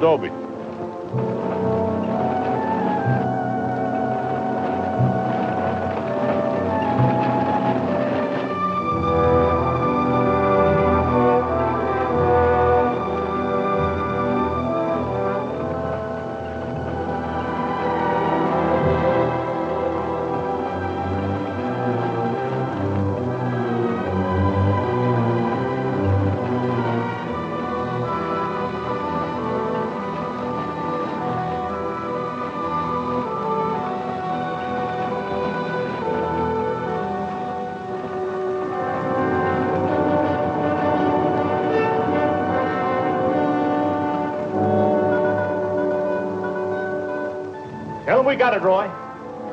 adobe. We got it, Roy.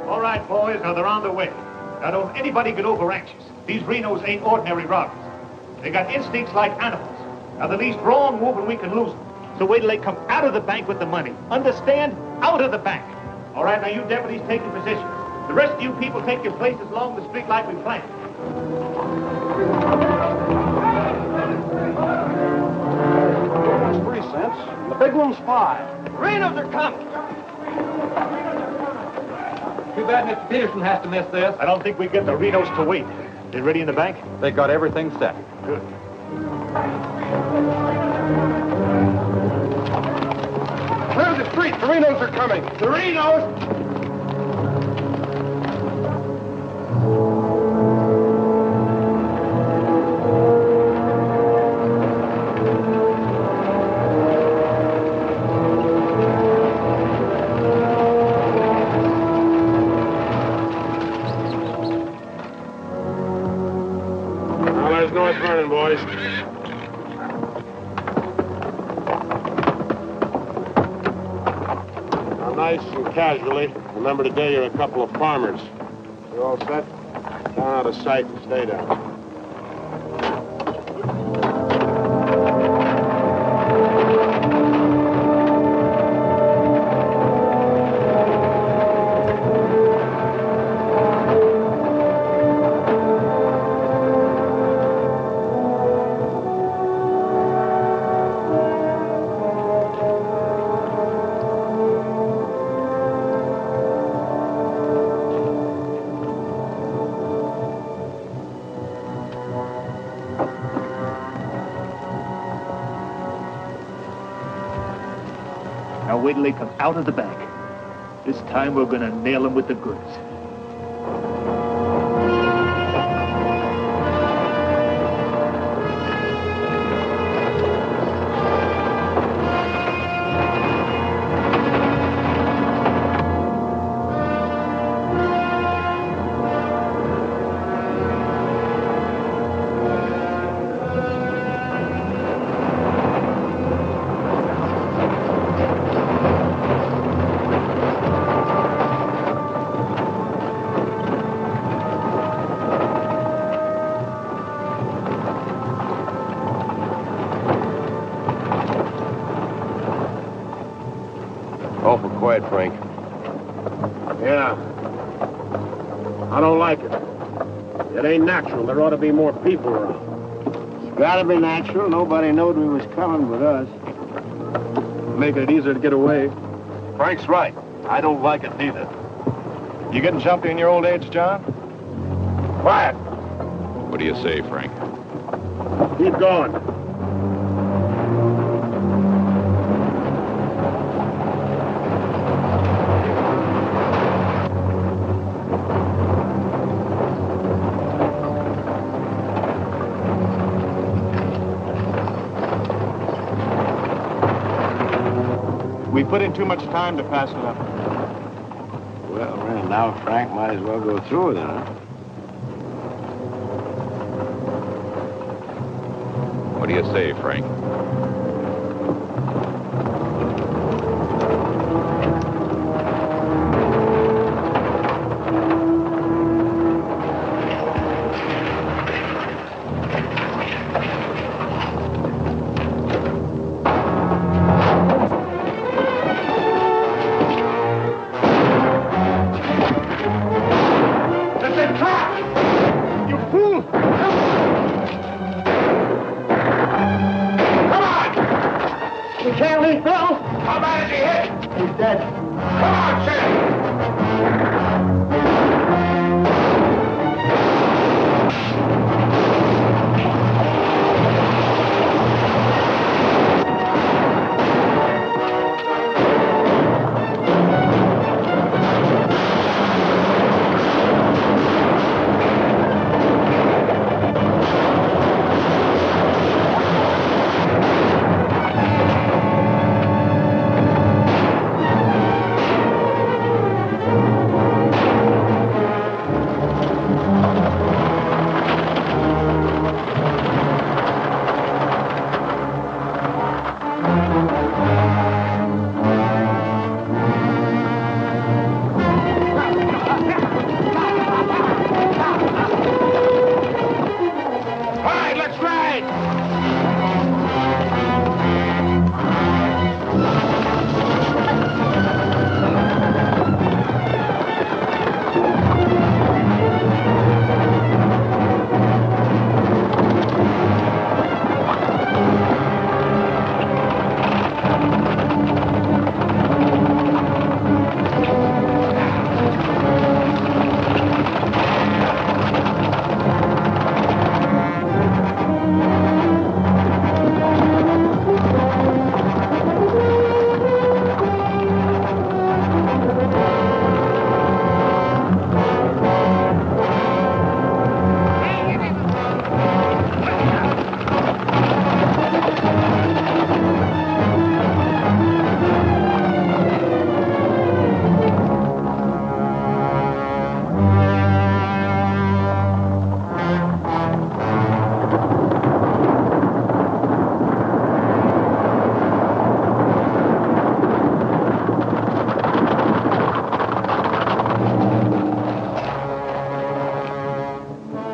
All right, boys. Now they're on their way. Now don't anybody get over-anxious. These Renos ain't ordinary robbers. They got instincts like animals. Now the least wrong move and we can lose them. So wait till they come out of the bank with the money. Understand? Out of the bank. All right, now you deputies take your position. The rest of you people take your places along the street like we planned. That's 3 cents. The big one's 5. The Renos are coming. Too bad Mr. Peterson has to miss this. I don't think we get the Renos to wait. They ready in the bank? They got everything set. Good. Clear the street. The Renos are coming. The Renos! Boys. Now, nice and casually, remember today you're a couple of farmers. You all set? Down out of sight and stay down. Wait till they come out of the bank. This time we're gonna nail them with the goods. Awful quiet, Frank. Yeah. I don't like it. It ain't natural. There ought to be more people around. It's gotta be natural. Nobody knowed we was coming but us. Making it easier to get away. Frank's right. I don't like it neither. You getting jumpy in your old age, John? Quiet. What do you say, Frank? Keep going. We put in too much time to pass it up. Well, now Frank might as well go through with it, huh? What do you say, Frank? Can't leave, Bill! dead. Come on, Sid!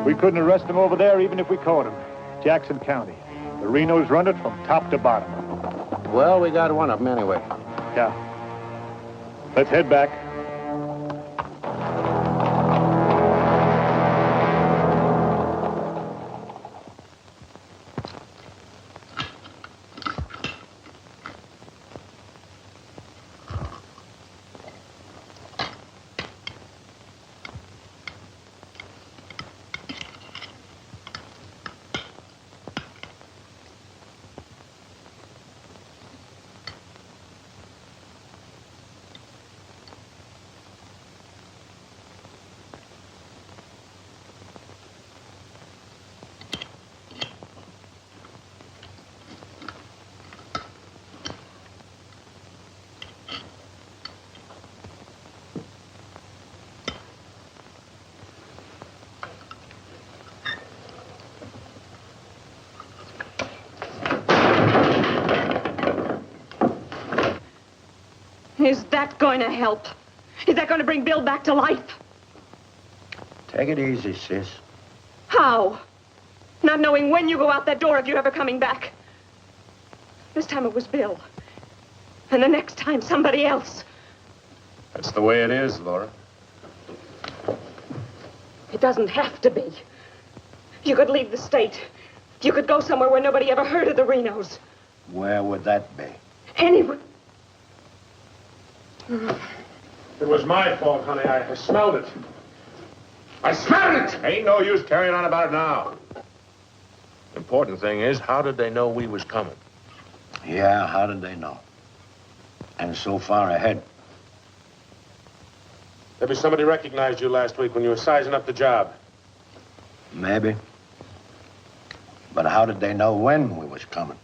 We couldn't arrest him over there even if we caught him. Jackson County. The Renos run it from top to bottom. Well, we got one of them anyway. Yeah. Let's head back. Is that going to help? Is that going to bring Bill back to life? Take it easy, sis. How? Not knowing when you go out that door if you're ever coming back. This time it was Bill. And the next time, somebody else. That's the way it is, Laura. It doesn't have to be. You could leave the state. You could go somewhere where nobody ever heard of the Renos. Where would that be? Anywhere. It was my fault, honey. I smelled it. I smelled it! Ain't no use carrying on about it now. Important thing is, how did they know we was coming? Yeah, how did they know? And so far ahead. Maybe somebody recognized you last week when you were sizing up the job. Maybe. But how did they know when we was coming?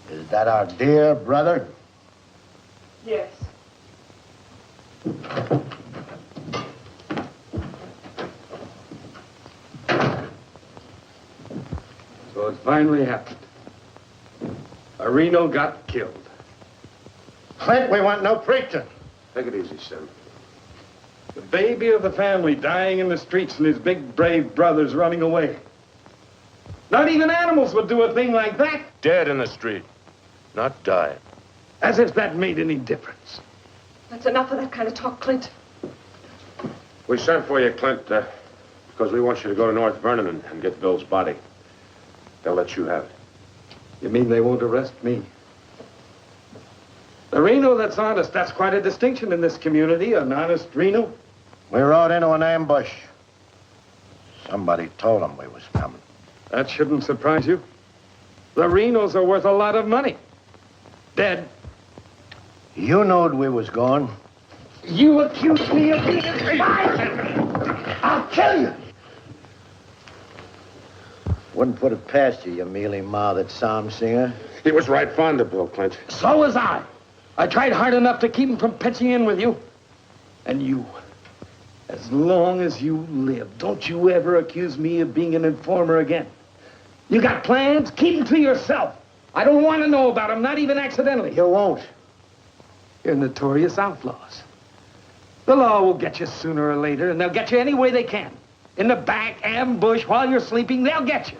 Is that our dear brother? Yes. So it finally happened. A Reno got killed. Clint, we want no preaching. Take it easy, Sim. The baby of the family dying in the streets and his big, brave brothers running away. Not even animals would do a thing like that. Dead in the street, not dying. As if that made any difference. That's enough of that kind of talk, Clint. We sent for you, Clint, because we want you to go to North Vernon and get Bill's body. They'll let you have it. You mean they won't arrest me? The Reno that's honest, that's quite a distinction in this community, an honest Reno. We rode into an ambush. Somebody told them we was coming. That shouldn't surprise you. The Renos are worth a lot of money. Dead. You knowed we was going. You accuse me of being a traitor. I'll kill you. Wouldn't put it past you, you mealy-mouthed psalm singer. He was right fond of Bill, Clint. So was I. I tried hard enough to keep him from pitching in with you. And you, as long as you live, don't you ever accuse me of being an informer again. You got plans? Keep them to yourself. I don't want to know about them, not even accidentally. You won't. You're notorious outlaws. The law will get you sooner or later, and they'll get you any way they can. In the back, ambush, while you're sleeping, they'll get you.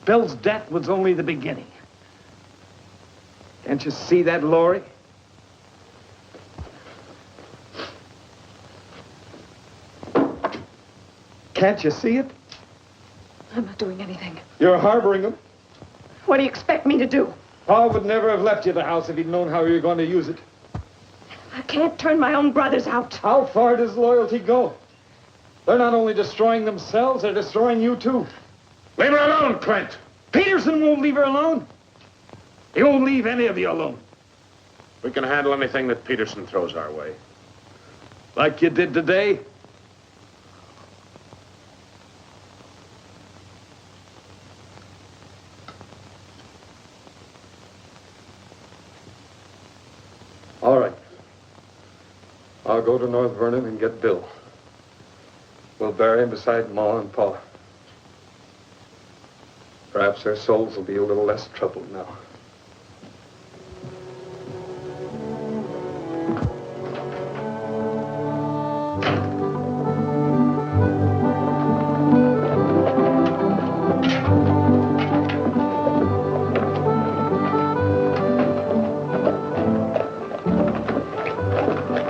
Bill's death was only the beginning. Can't you see that, Laurie? Can't you see it? I'm not doing anything. You're harboring them. What do you expect me to do? Paul would never have left you the house if he'd known how you were going to use it. I can't turn my own brothers out. How far does loyalty go? They're not only destroying themselves, they're destroying you, too. Leave her alone, Clint. Peterson won't leave her alone. He won't leave any of you alone. We can handle anything that Peterson throws our way. Like you did today. All right. I'll go to North Vernon and get Bill. We'll bury him beside Ma and Pa. Perhaps their souls will be a little less troubled now.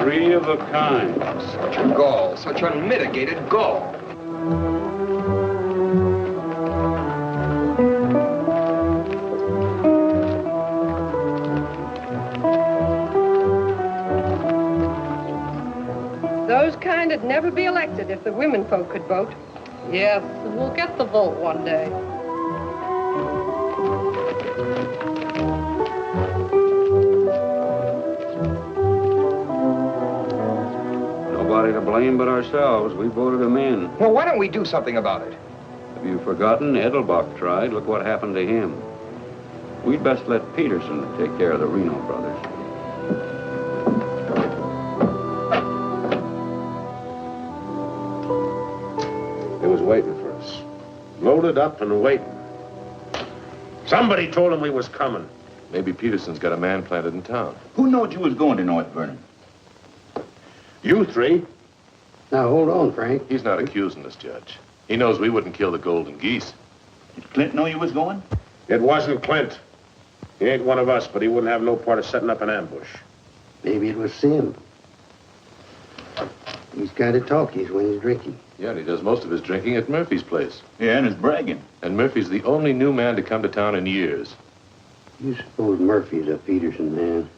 Three of a kind. Such gall, such unmitigated gall. Those kind would never be elected if the women folk could vote. Yes, we'll get the vote one day. Nobody to blame but ourselves. We voted him in. Well, why don't we do something about it? Have you forgotten? Edelbach tried. Look what happened to him. We'd best let Peterson take care of the Reno brothers. He was waiting for us. Loaded up and waiting. Somebody told him we was coming. Maybe Peterson's got a man planted in town. Who knowed you was going to North Vernon? You three. Now, hold on, Frank. He's not accusing us, Judge. He knows we wouldn't kill the golden geese. Did Clint know you was going? It wasn't Clint. He ain't one of us, but he wouldn't have no part of setting up an ambush. Maybe it was Sim. He's kind of talkies when he's drinking. Yeah, and he does most of his drinking at Murphy's place. Yeah, and his bragging. And Murphy's the only new man to come to town in years. You suppose Murphy's a Peterson man?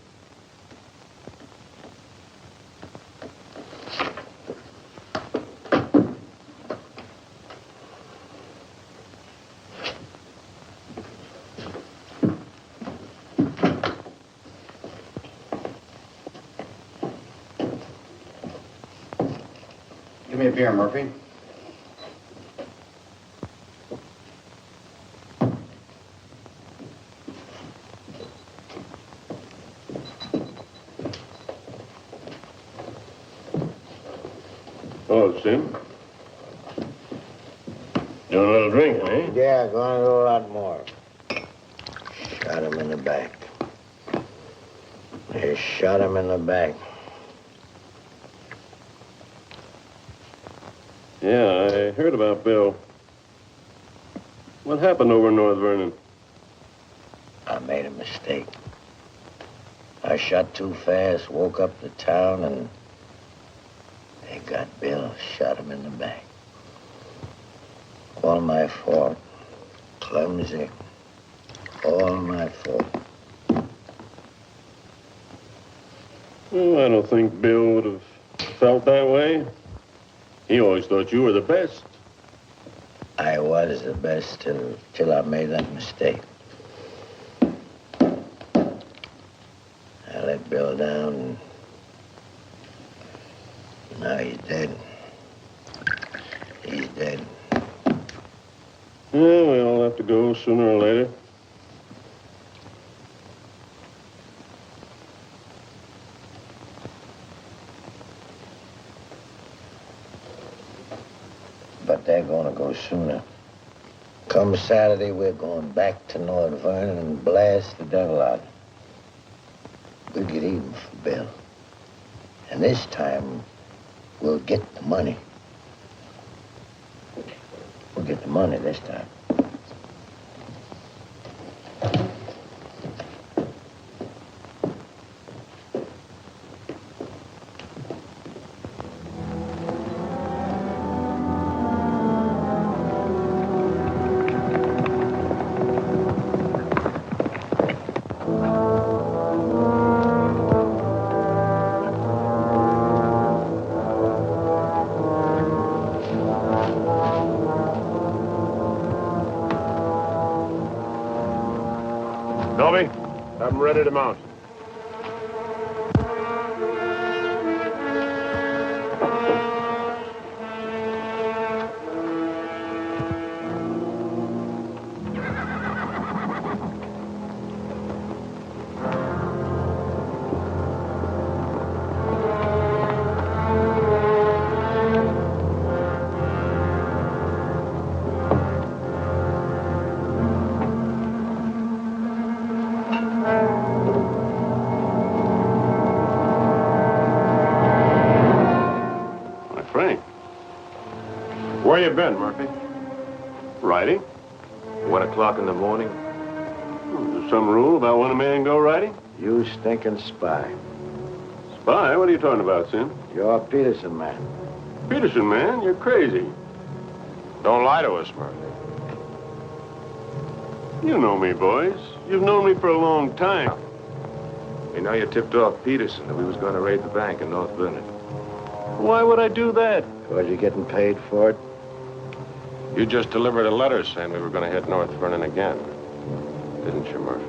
Give me a beer, Murphy. Oh, Sim. Doing a little drinking, eh? Yeah, going to do a lot more. Shot him in the back. They shot him in the back. Yeah, I heard about Bill. What happened over in North Vernon? I made a mistake. I shot too fast, woke up the town, and they got Bill, shot him in the back. All my fault. Clumsy. All my fault. Well, I don't think Bill would have felt that way. He always thought you were the best. I was the best till I made that mistake. I let Bill down, and now he's dead. He's dead. Yeah, we all have to go sooner or later. But they're gonna go sooner. Come Saturday, we're going back to North Vernon and blast the devil out. We'll get even for Bill. And this time, we'll get the money. We'll get the money this time. Toby, have them ready to mount. Where you been, Murphy? Riding? 1 o'clock in the morning? Is there some rule about when a man go riding? You stinking spy. Spy? What are you talking about, Sim? You're a Peterson man. Peterson, man? You're crazy. Don't lie to us, Murphy. You know me, boys. You've known me for a long time. We know you tipped off Peterson that we was going to raid the bank in North Vernon. Why would I do that? Because you're getting paid for it? You just delivered a letter saying we were going to hit North Vernon again. Didn't you, Murphy?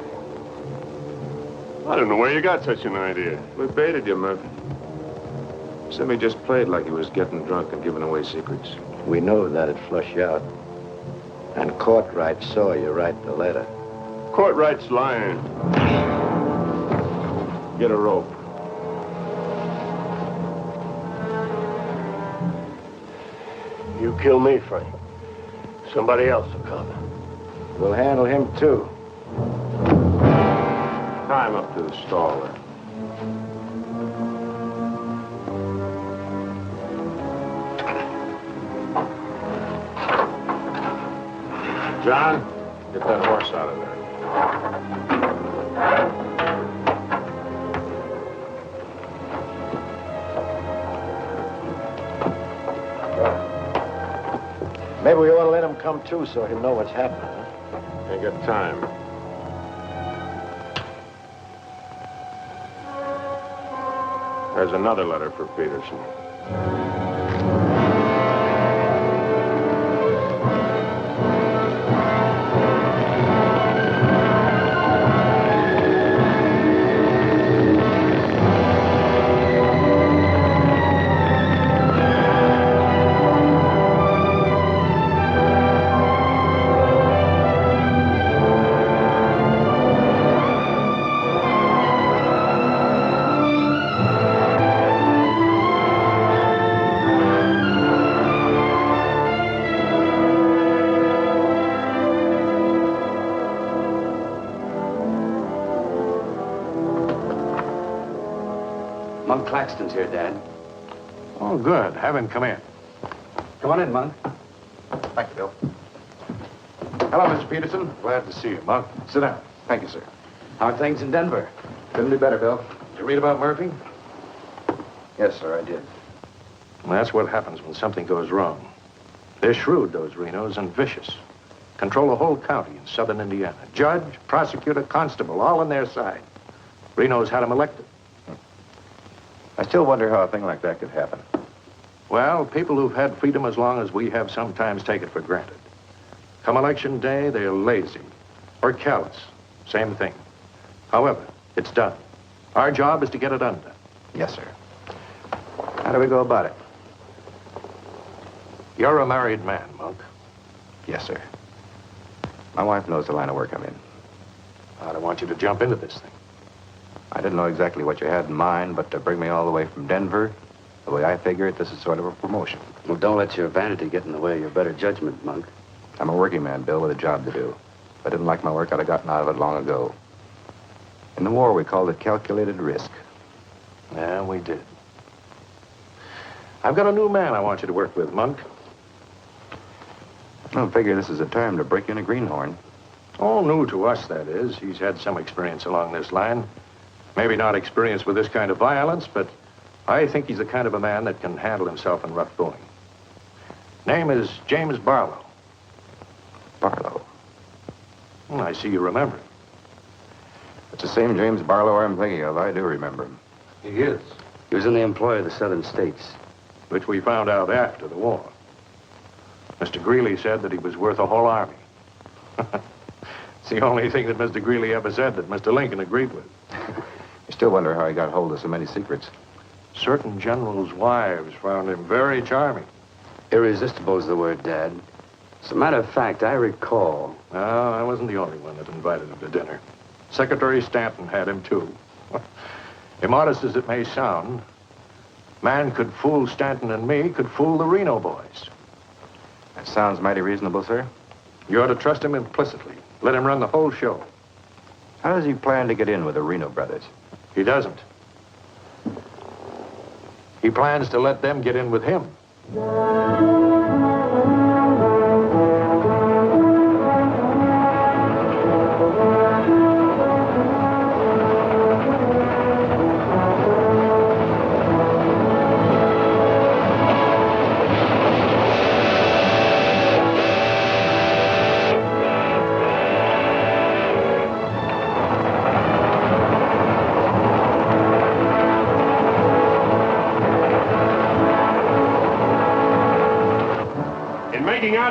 I don't know where you got such an idea. We baited you, Murphy. Simmy just played like he was getting drunk and giving away secrets. We know that'd flush you out. And Courtright saw you write the letter. Courtright's lying. Get a rope. You kill me, Frank. Somebody else will cover. We'll handle him, too. Tie him up to the stall there. John, get that horse out of there. Maybe we ought to let him come too so he'll know what's happening, huh? Ain't got time. There's another letter for Peterson. Claxton's here, Dad. Oh, good. Have him come in. Come on in, Monk. Thank you, Bill. Hello, Mr. Peterson. Glad to see you, Monk. Sit down. Thank you, sir. How are things in Denver? Couldn't do better, Bill. Did you read about Murphy? Yes, sir, I did. Well, that's what happens when something goes wrong. They're shrewd, those Renos, and vicious. Control a whole county in southern Indiana. Judge, prosecutor, constable, all on their side. Reno's had them elected. I still wonder how a thing like that could happen. Well, people who've had freedom as long as we have sometimes take it for granted. Come election day, they're lazy or callous. Same thing. However, it's done. Our job is to get it undone. Yes, sir. How do we go about it? You're a married man, Monk. Yes, sir. My wife knows the line of work I'm in. I don't want you to jump into this thing. I didn't know exactly what you had in mind, but to bring me all the way from Denver, the way I figure it, this is sort of a promotion. Well, don't let your vanity get in the way of your better judgment, Monk. I'm a working man, Bill, with a job to do. If I didn't like my work, I'd have gotten out of it long ago. In the war, we called it calculated risk. Yeah, we did. I've got a new man I want you to work with, Monk. I don't figure this is a time to break in a greenhorn. All new to us, that is. He's had some experience along this line. Maybe not experience with this kind of violence, but I think he's the kind of a man that can handle himself in rough going. Name is James Barlow. Barlow? I see you remember him. It's the same James Barlow I'm thinking of. I do remember him. He is. He was in the employ of the southern states. Which we found out after the war. Mr. Greeley said that he was worth a whole army. It's the only thing that Mr. Greeley ever said that Mr. Lincoln agreed with. You still wonder how he got hold of so many secrets. Certain generals' wives found him very charming. Irresistible is the word, Dad. As a matter of fact, I recall... No, I wasn't the only one that invited him to dinner. Secretary Stanton had him, too. Immodest as it may sound, man could fool Stanton and me, could fool the Reno boys. That sounds mighty reasonable, sir. You ought to trust him implicitly. Let him run the whole show. How does he plan to get in with the Reno Brothers? He doesn't. He plans to let them get in with him.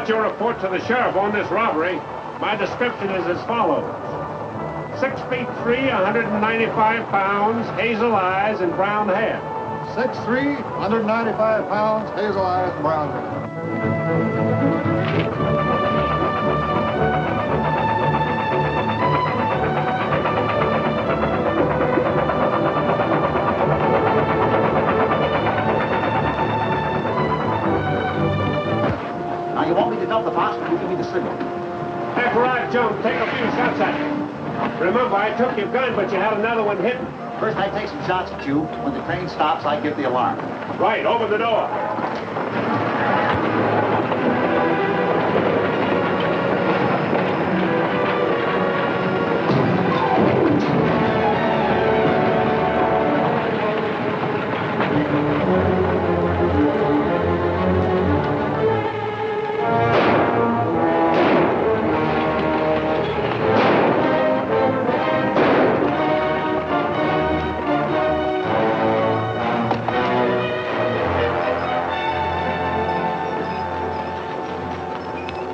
Your report to the sheriff on this robbery, my description is as follows. 6'3", 195 pounds, hazel eyes, and brown hair. 6'3", 195 pounds, hazel eyes, and brown hair. You want me to dump the box? You give me the signal. After I jump, take a few shots at me. Remember, I took your gun, but you had another one hidden. First, I take some shots at you. When the train stops, I give the alarm. Right, open the door.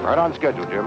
Right on schedule, Jim.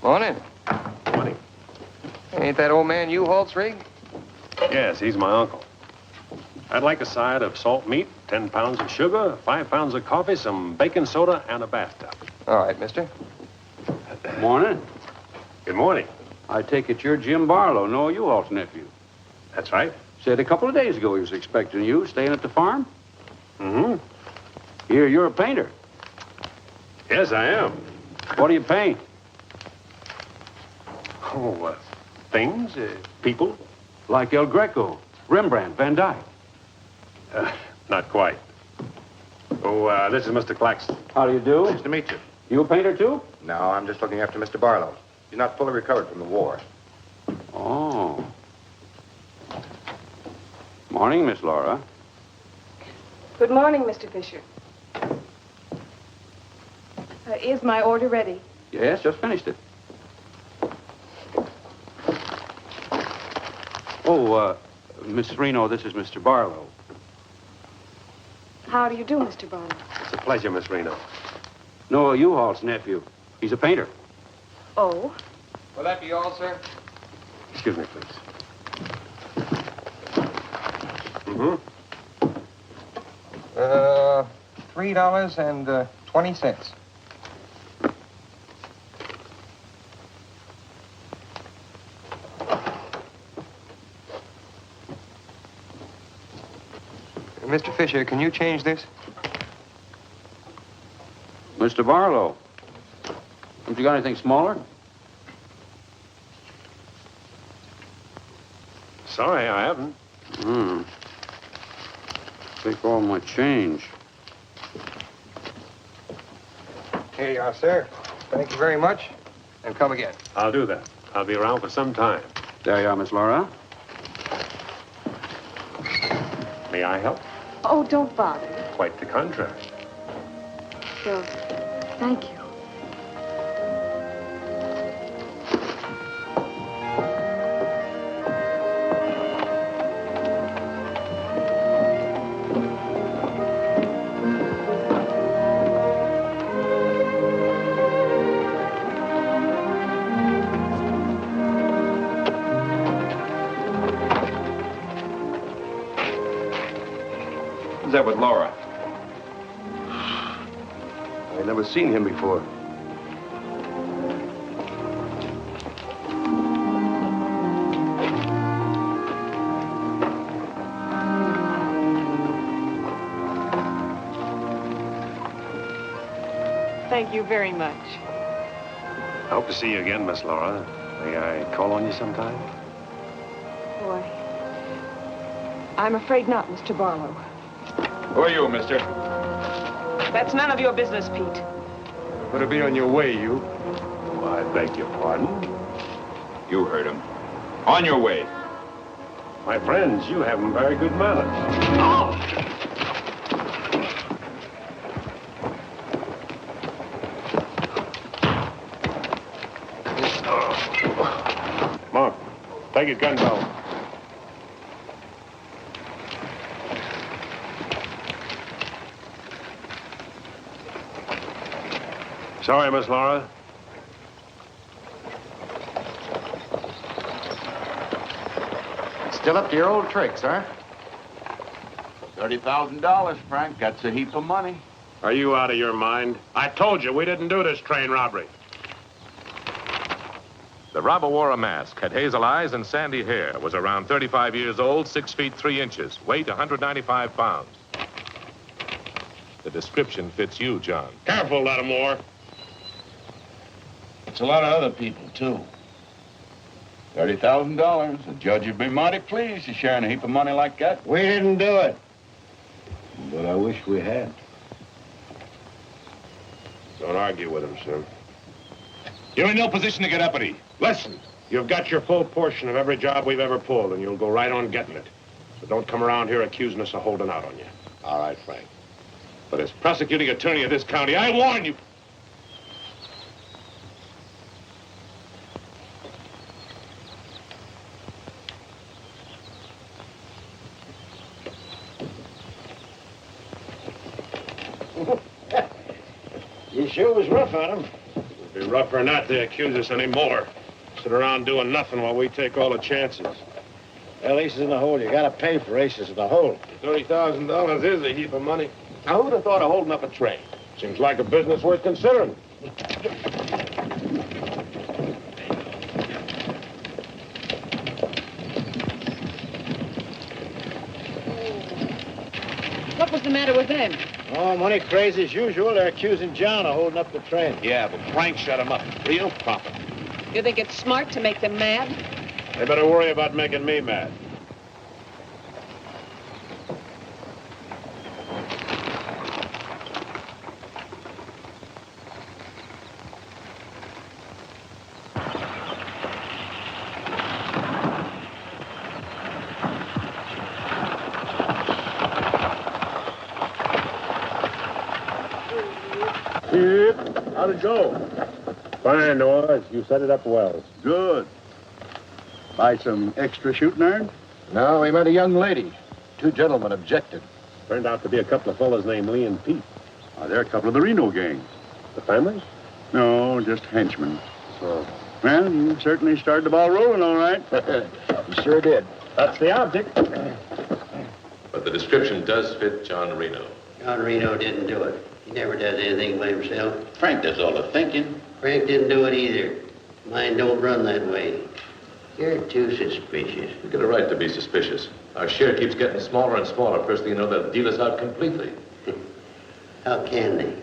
Morning. Morning. Ain't that old man U-Haul's rig? Yes, he's my uncle. I'd like a side of salt meat, 10 pounds of sugar, 5 pounds of coffee, some baking soda, and a bathtub. All right, mister. Morning. Good morning. I take it you're Jim Barlow, Noah U-Haul's nephew. That's right. Said a couple of days ago he was expecting you, staying at the farm. Mm-hmm. Here, you're a painter. Yes, I am. What do you paint? Oh, things, people. Like El Greco, Rembrandt, Van Dyke. Not quite. Oh, this is Mr. Claxton. How do you do? Nice to meet you. You a painter, too? No, I'm just looking after Mr. Barlow. He's not fully recovered from the war. Oh. Morning, Miss Laura. Good morning, Mr. Fisher. Is my order ready? Yes, just finished it. Oh, Miss Reno, this is Mr. Barlow. How do you do, Mr. Barlow? It's a pleasure, Miss Reno. Noah U-Haul's nephew. He's a painter. Oh? Will that be all, sir? Excuse me, please. Mm-hmm. $3.20. Mr. Fisher, can you change this? Mr. Barlow. Haven't you got anything smaller? Sorry, I haven't. Take all my change. Here you are, sir. Thank you very much. And come again. I'll do that. I'll be around for some time. There you are, Miss Laura. May I help? Oh, don't bother. Quite the contrary. Well, thank you. Who's that with Laura? I've never seen him before. Thank you very much. I hope to see you again, Miss Laura. May I call on you sometime? Boy, I'm afraid not, Mr. Barlow. Who are you, mister? That's none of your business, Pete. Better be on your way, you. Oh, I beg your pardon. You heard him. On your way. My friends, you have very good manners. Oh! Mark, take his gun belt. Sorry, Miss Laura. Still up to your old tricks, huh? $30,000, Frank. That's a heap of money. Are you out of your mind? I told you we didn't do this train robbery. The robber wore a mask, had hazel eyes and sandy hair, was around 35 years old, 6 feet 3 inches, weight 195 pounds. The description fits you, John. Careful, Lattimore. It's a lot of other people, too. $30,000. The judge would be mighty pleased to sharing a heap of money like that. We didn't do it. But I wish we had. Don't argue with him, sir. You're in no position to get uppity. Listen, you've got your full portion of every job we've ever pulled, and you'll go right on getting it. So don't come around here accusing us of holding out on you. All right, Frank. But as prosecuting attorney of this county, I warn you. You sure was rough on him. Be rougher not to accuse us anymore. Sit around doing nothing while we take all the chances. Well, aces in the hole. You gotta pay for aces in the hole. $30,000 is a heap of money. Now, who'd have thought of holding up a train? Seems like a business worth considering. What was the matter with them? Oh, money crazy as usual. They're accusing John of holding up the train. Yeah, but Frank shut him up. Real profit. You think it's smart to make them mad? They better worry about making me mad. How'd it go? Fine, Noah. You set it up well. Good. Buy some extra shooting iron? No, we met a young lady. Two gentlemen objected. Turned out to be a couple of fellas named Lee and Pete. They're a couple of the Reno gang. The families? No, just henchmen. So, Well, you certainly started the ball rolling, all right. You sure did. that's the object. But the description does fit John Reno. John Reno didn't do it. He never does anything by himself. Frank does all the thinking. Frank didn't do it either. Mine don't run that way. You're too suspicious. We got a right to be suspicious. Our share keeps getting smaller and smaller. First thing you know, they'll deal us out completely. How can they?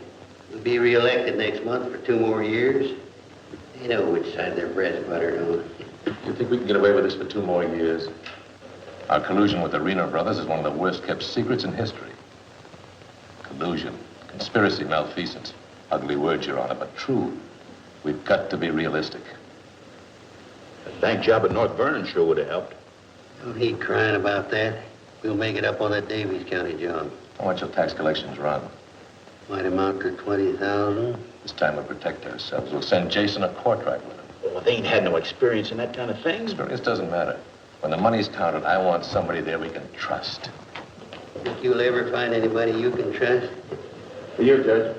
We'll be reelected next month for 2 more years. They know which side their bread's buttered on. You think we can get away with this for 2 more years? Our collusion with the Reno Brothers is one of the worst-kept secrets in history. Collusion, conspiracy, malfeasance. Ugly words, Your Honor, but true. We've got to be realistic. The bank job at North Vernon sure would have helped. Don't need crying about that. We'll make it up on that Davies County job. How much will tax collections run? Might amount to 20,000. This time we'll protect ourselves. We'll send Jason a Courtright with him. Well, they ain't had no experience in that kind of thing. Experience doesn't matter. When the money's counted, I want somebody there we can trust. Think you'll ever find anybody you can trust? For you, Judge.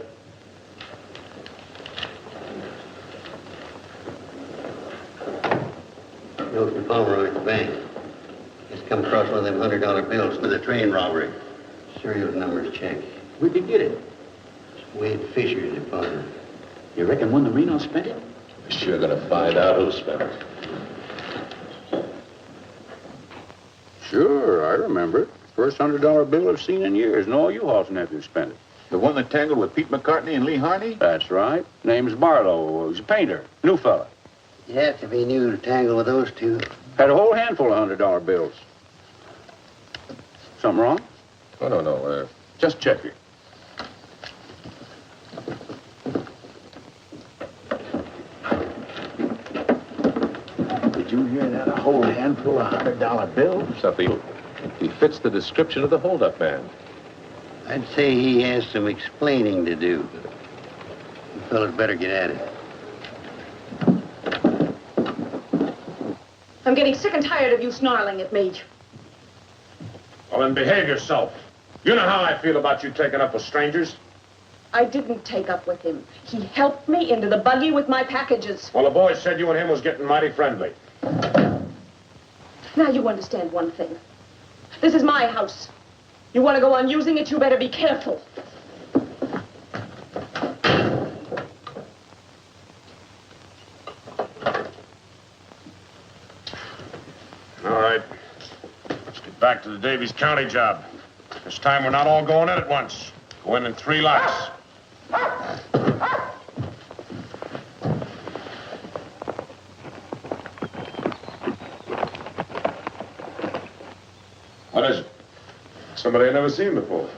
Note from Pomeroy at the bank. Just come across one of them $100 bills for the train robbery. Serial numbers check. Where'd you get it? Wade Fisher's deposit. You reckon one of the Reno spent it? We're sure gonna find out who spent it. Sure, I remember it. First $100 bill I've seen in years, and all you Halls nephews spent it. The one that tangled with Pete McCartney and Lee Harney? That's right. Name's Barlow. He's a painter. New fella. You'd have to be new to tangle with those two. Had a whole handful of $100 bills. Something wrong? Oh, no. Just checking. Did you hear that? A whole handful of $100 bills? Something. He fits the description of the holdup man. I'd say he has some explaining to do. You fellas better get at it. I'm getting sick and tired of you snarling at me. Well, then behave yourself. You know how I feel about you taking up with strangers. I didn't take up with him. He helped me into the buggy with my packages. Well, the boys said you and him was getting mighty friendly. Now you understand one thing. This is my house. You want to go on using it, you better be careful. All right. Let's get back to the Davies County job. This time we're not all going in at once. Go in 3 lots. What is it? Somebody I've never seen before.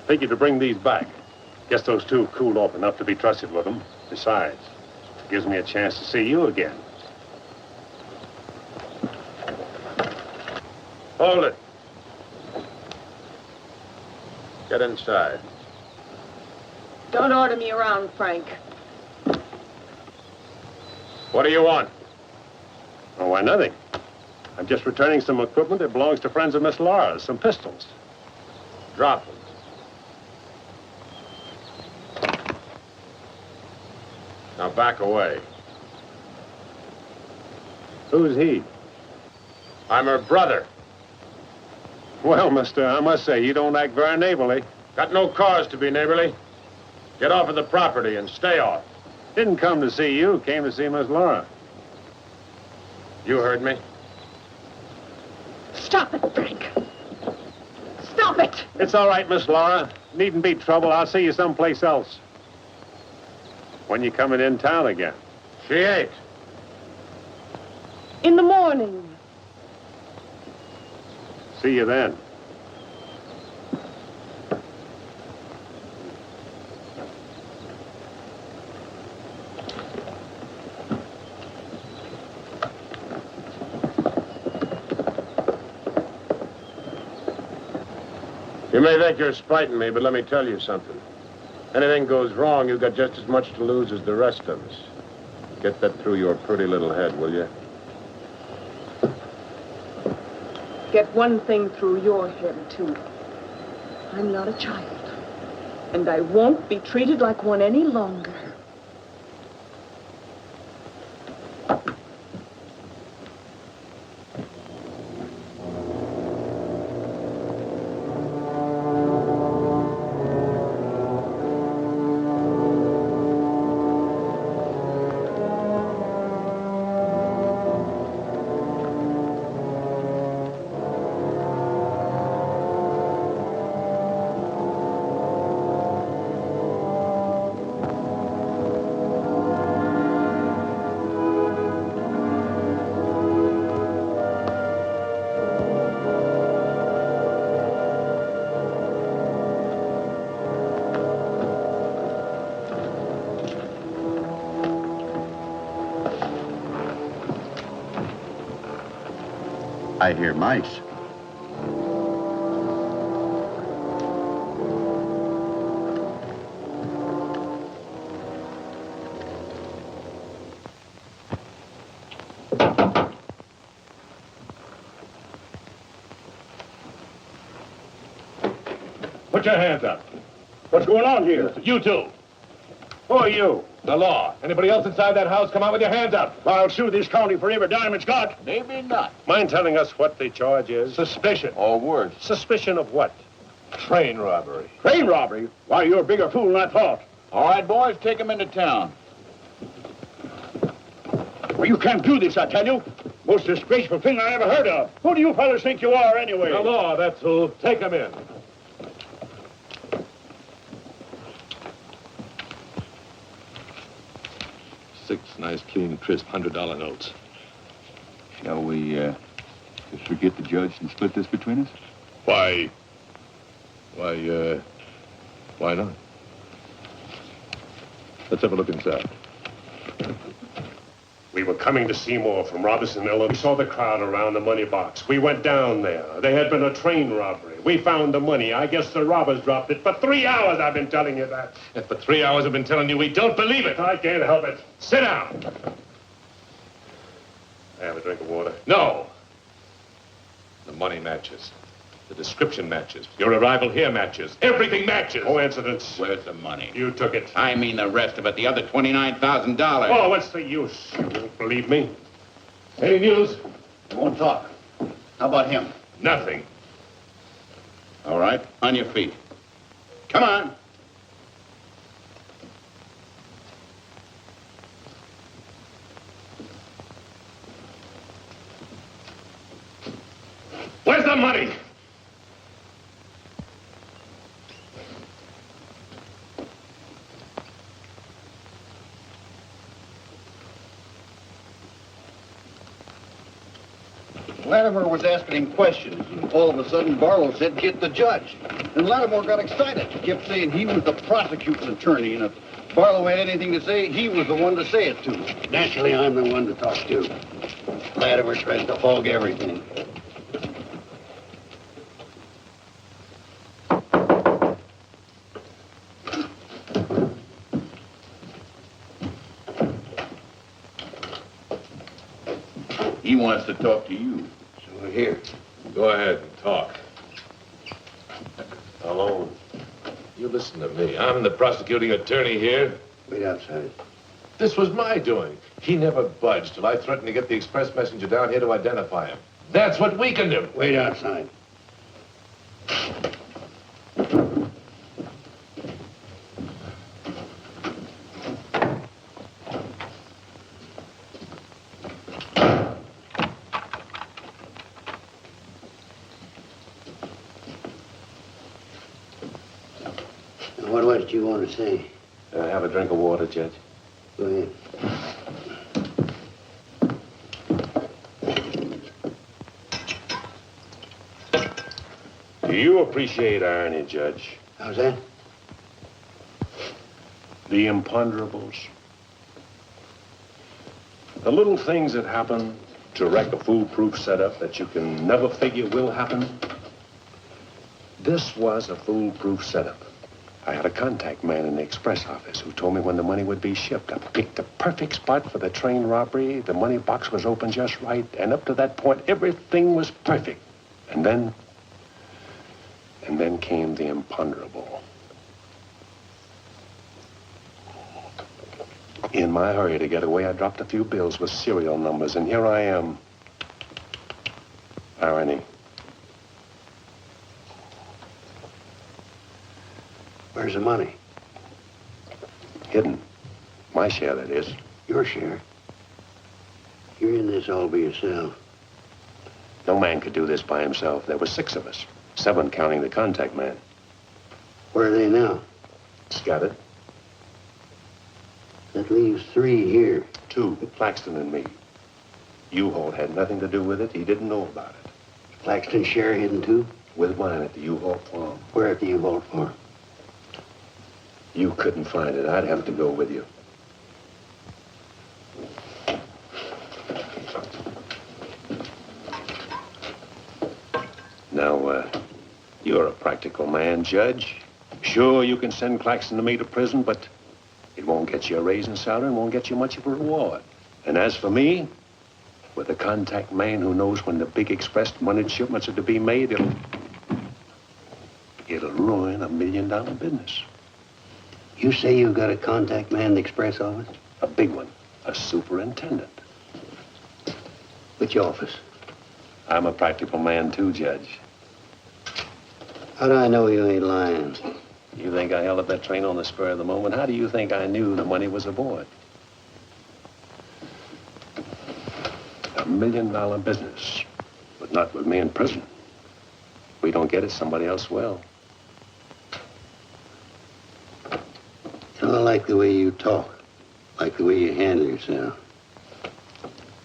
Take you to bring these back. Guess those two cooled off enough to be trusted with them. Besides, it gives me a chance to see you again. Hold it. Get inside. Don't order me around, Frank. What do you want? Oh, why, nothing. I'm just returning some equipment that belongs to friends of Miss Laura's, some pistols. Drop them. Now back away. Who's he? I'm her brother. Well, mister, I must say, you don't act very neighborly. Got no cause to be neighborly. Get off of the property and stay off. Didn't come to see you, came to see Miss Laura. You heard me. Stop it, Frank. Stop it! It's all right, Miss Laura. Needn't be trouble. I'll see you someplace else. When you coming in town again? She ain't. In the morning. See you then. You may think you're spiting me, but let me tell you something. Anything goes wrong, you've got just as much to lose as the rest of us. Get that through your pretty little head, will you? Get one thing through your head, too. I'm not a child. And I won't be treated like one any longer. I hear mice. Put your hands up. What's going on here? You two. Who are you? The law. Anybody else inside that house, come out with your hands up. I'll sue this county for every dime it's got. Maybe not. Mind telling us what the charge is? Suspicion. Or worse. Suspicion of what? Train robbery. Train robbery? Why, you're a bigger fool than I thought. All right, boys, take him into town. Well, you can't do this, I tell you. Most disgraceful thing I ever heard of. Who do you fellas think you are, anyway? The law, that's who. Take him in. Six nice, clean, crisp $100 notes. Shall we, just forget the judge and split this between us? Why not? Let's have a look inside. We were coming to Seymour from Robinson, Illinois. We saw the crowd around the money box. We went down there. There had been a train robbery. We found the money. I guess the robbers dropped it. For 3 hours I've been telling you that. And for 3 hours I've been telling you we don't believe it. I can't help it. Sit down. Have a drink of water. No. The money matches. The description matches. Your arrival here matches. Everything matches. Coincidence. Where's the money? You took it. I mean the rest of it, the other $29,000. Oh, what's the use? You won't believe me. Any news? You won't talk. How about him? Nothing. All right, on your feet. Come on. Where's the money? Latimer was asking him questions, and all of a sudden Barlow said, get the judge. And Latimer got excited. He kept saying he was the prosecuting attorney, and if Barlow had anything to say, he was the one to say it to. Naturally, I'm the one to talk to. Latimer tries to hog everything. He wants to talk to you. So here. Go ahead and talk. Alone. You listen to me. I'm the prosecuting attorney here. Wait outside. This was my doing. He never budged till I threatened to get the express messenger down here to identify him. That's what weakened him. Wait outside. What was it you want to say? Have a drink of water, Judge. Go ahead. Do you appreciate irony, Judge? How's that? The imponderables. The little things that happen to wreck a foolproof setup that you can never figure will happen. This was a foolproof setup. I had a contact man in the express office who told me when the money would be shipped. I picked the perfect spot for the train robbery. The money box was open just right. And up to that point, everything was perfect. And then came the imponderable. In my hurry to get away, I dropped a few bills with serial numbers, and here I am. Irony. Where's the money? Hidden. My share, that is. Your share? You're in this all by yourself. No man could do this by himself. There were 6 of us. 7 counting the contact man. Where are they now? Scattered. That leaves 3 here. 2, Claxton and me. U-Haul had nothing to do with it. He didn't know about it. Claxton's share hidden too? With mine at the U-Haul farm. Where at the U-Haul farm? You couldn't find it. I'd have to go with you. Now, you're a practical man, Judge. Sure, you can send Claxton and me to prison, but it won't get you a raise in salary and won't get you much of a reward. And as for me, with a contact man who knows when the big express money shipments are to be made, it'll ruin $1 million business. You say you've got a contact man in the express office? A big one. A superintendent. Which office? I'm a practical man, too, Judge. How do I know you ain't lying? You think I held up that train on the spur of the moment? How do you think I knew the money was aboard? $1 million business, but not with me in prison. If we don't get it, somebody else will. I don't like the way you talk, like the way you handle yourself.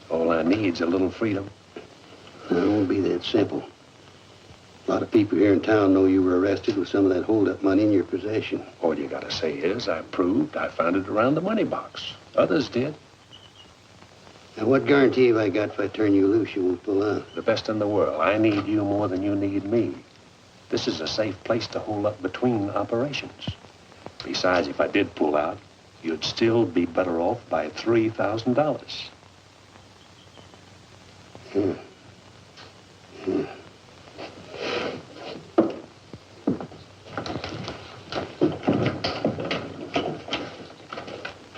All I need's a little freedom. It won't be that simple. A lot of people here in town know you were arrested with some of that hold-up money in your possession. All you gotta say is I proved I found it around the money box. Others did. Now, what guarantee have I got if I turn you loose you won't pull out? The best in the world. I need you more than you need me. This is a safe place to hold up between operations. Besides, if I did pull out, you'd still be better off by $3,000.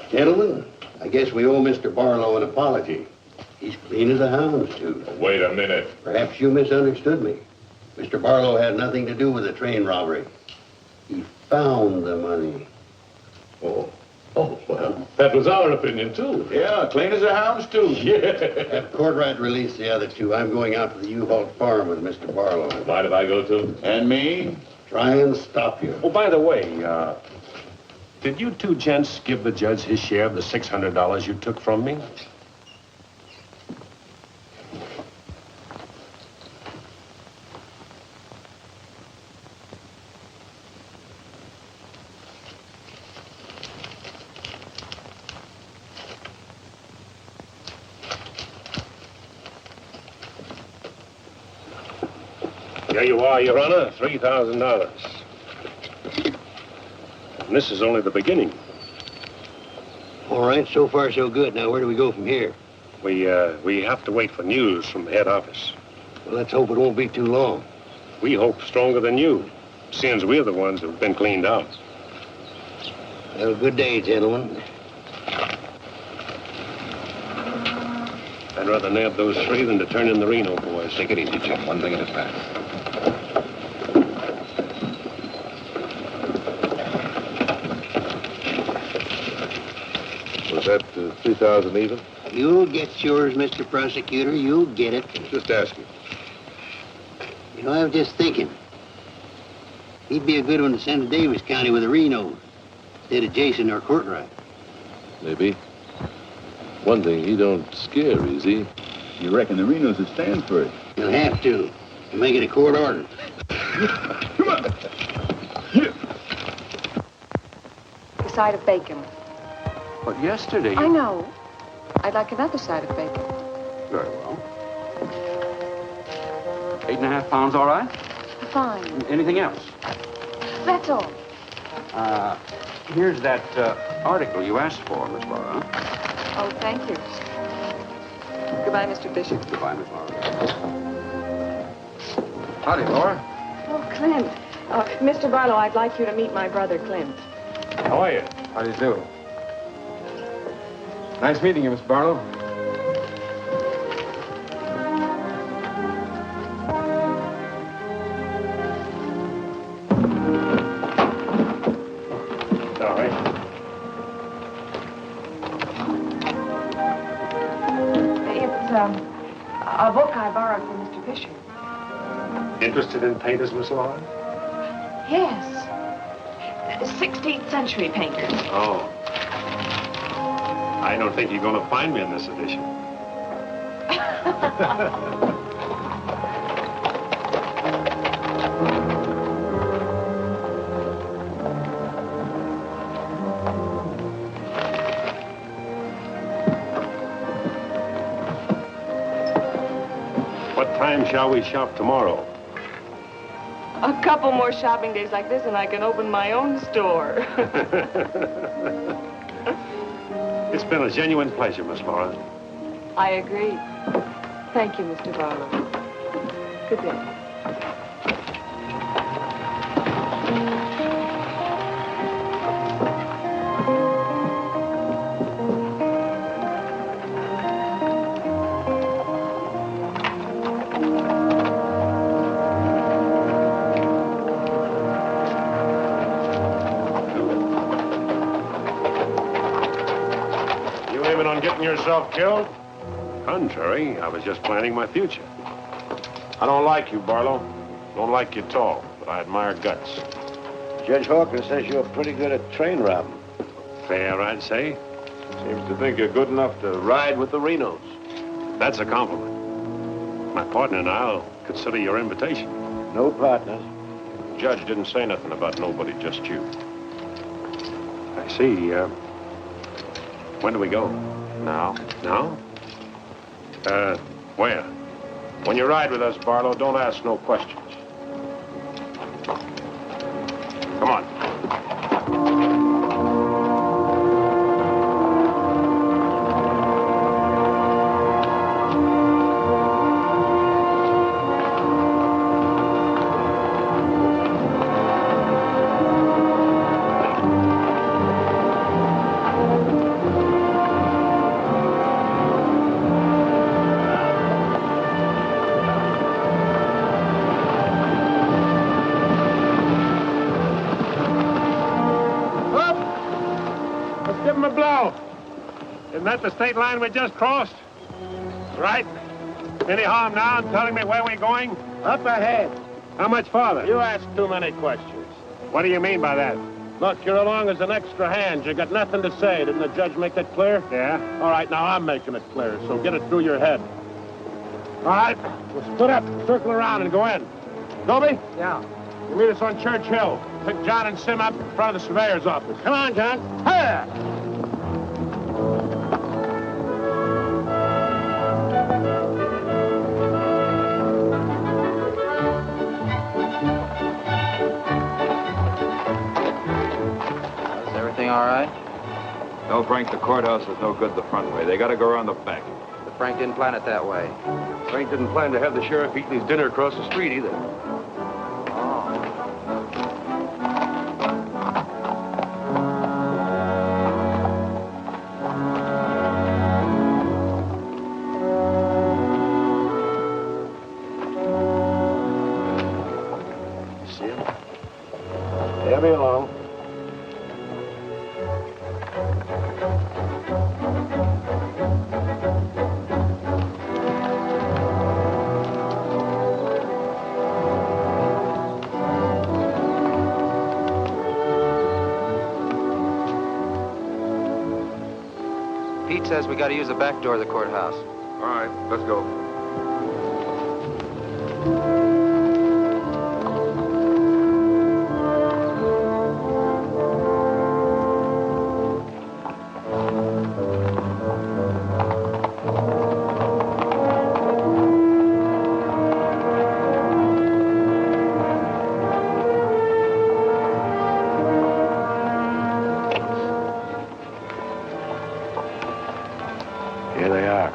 Gentlemen, I guess we owe Mr. Barlow an apology. He's clean as a hound's tooth. Wait a minute. Perhaps you misunderstood me. Mr. Barlow had nothing to do with the train robbery. He found the money. Oh, well, that was our opinion, too. Yeah, clean as a hound's tooth. Yeah. Have Courtright release the other 2. I'm going out to the U-Haul farm with Mr. Barlow. Mind if I go, too? And me? Try and stop you. Oh, by the way, did you 2 gents give the judge his share of the $600 you took from me? Here you are, Your Honor, $3,000. And this is only the beginning. All right, so far so good. Now, where do we go from here? We have to wait for news from the head office. Well, let's hope it won't be too long. We hope stronger than you, since we're the ones who've been cleaned out. Have a good day, gentlemen. I'd rather nab those three than to turn in the Reno boys. Take it easy, Jim. One thing at a time. Was that 3,000 even? You'll get yours, Mr. Prosecutor. You'll get it. Just asking. You know, I was just thinking. He'd be a good one to send to Davis County with the Renos instead of Jason or Courtright. Maybe. One thing, he don't scare, is he? You reckon the Renos will stand for it? You'll have to make it a court order. Come on. A side of bacon. But yesterday... I know. I'd like another side of bacon. Very well. 8.5 pounds, all right? Fine. Anything else? That's all. Here's that article you asked for, Miss Laura. Oh, thank you. Goodbye, Mr. Bishop. Goodbye, Miss Laura. Howdy, Laura. Oh, Clint. Mr. Barlow, I'd like you to meet my brother, Clint. How are you? How do you do? Nice meeting you, Miss Barlow. Sorry. It's a book I borrowed from Mr. Fisher. Interested in painters, Miss Laura? Yes. 16th century painters. Oh. I don't think you're going to find me in this edition. What time shall we shop tomorrow? A couple more shopping days like this and I can open my own store. It's been a genuine pleasure, Miss Laura. I agree. Thank you, Mr. Barlow. Good day. Yourself killed? Contrary, I was just planning my future. I don't like you, Barlow. Don't like you at all, but I admire guts. Judge Hawkins says you're pretty good at train robbing. Fair, I'd say. Seems to think you're good enough to ride with the Renos. That's a compliment. My partner and I'll consider your invitation. No partners. The judge didn't say nothing about nobody, just you. I see. When do we go? Now? Now? Where? When you ride with us, Barlow, don't ask no questions. Come on. Isn't that the state line we just crossed? Right. Any harm now in telling me where we're going? Up ahead. How much farther? You ask too many questions. What do you mean by that? Look, you're along as an extra hand. You got nothing to say. Didn't the judge make that clear? Yeah. All right, now I'm making it clear, so get it through your head. All right, we'll split up, circle around, and go in. Goby? Yeah. You meet us on Church Hill. Pick John and Sim up in front of the surveyor's office. Come on, John. Hey! All right? They'll Frank, the courthouse is no good the front way. They gotta go around the back. The but Frank didn't plan it that way. Frank didn't plan to have the sheriff eating his dinner across the street either. See him? He'll be along. Pete says we got to use the back door of the courthouse. All right, let's go. Here they are.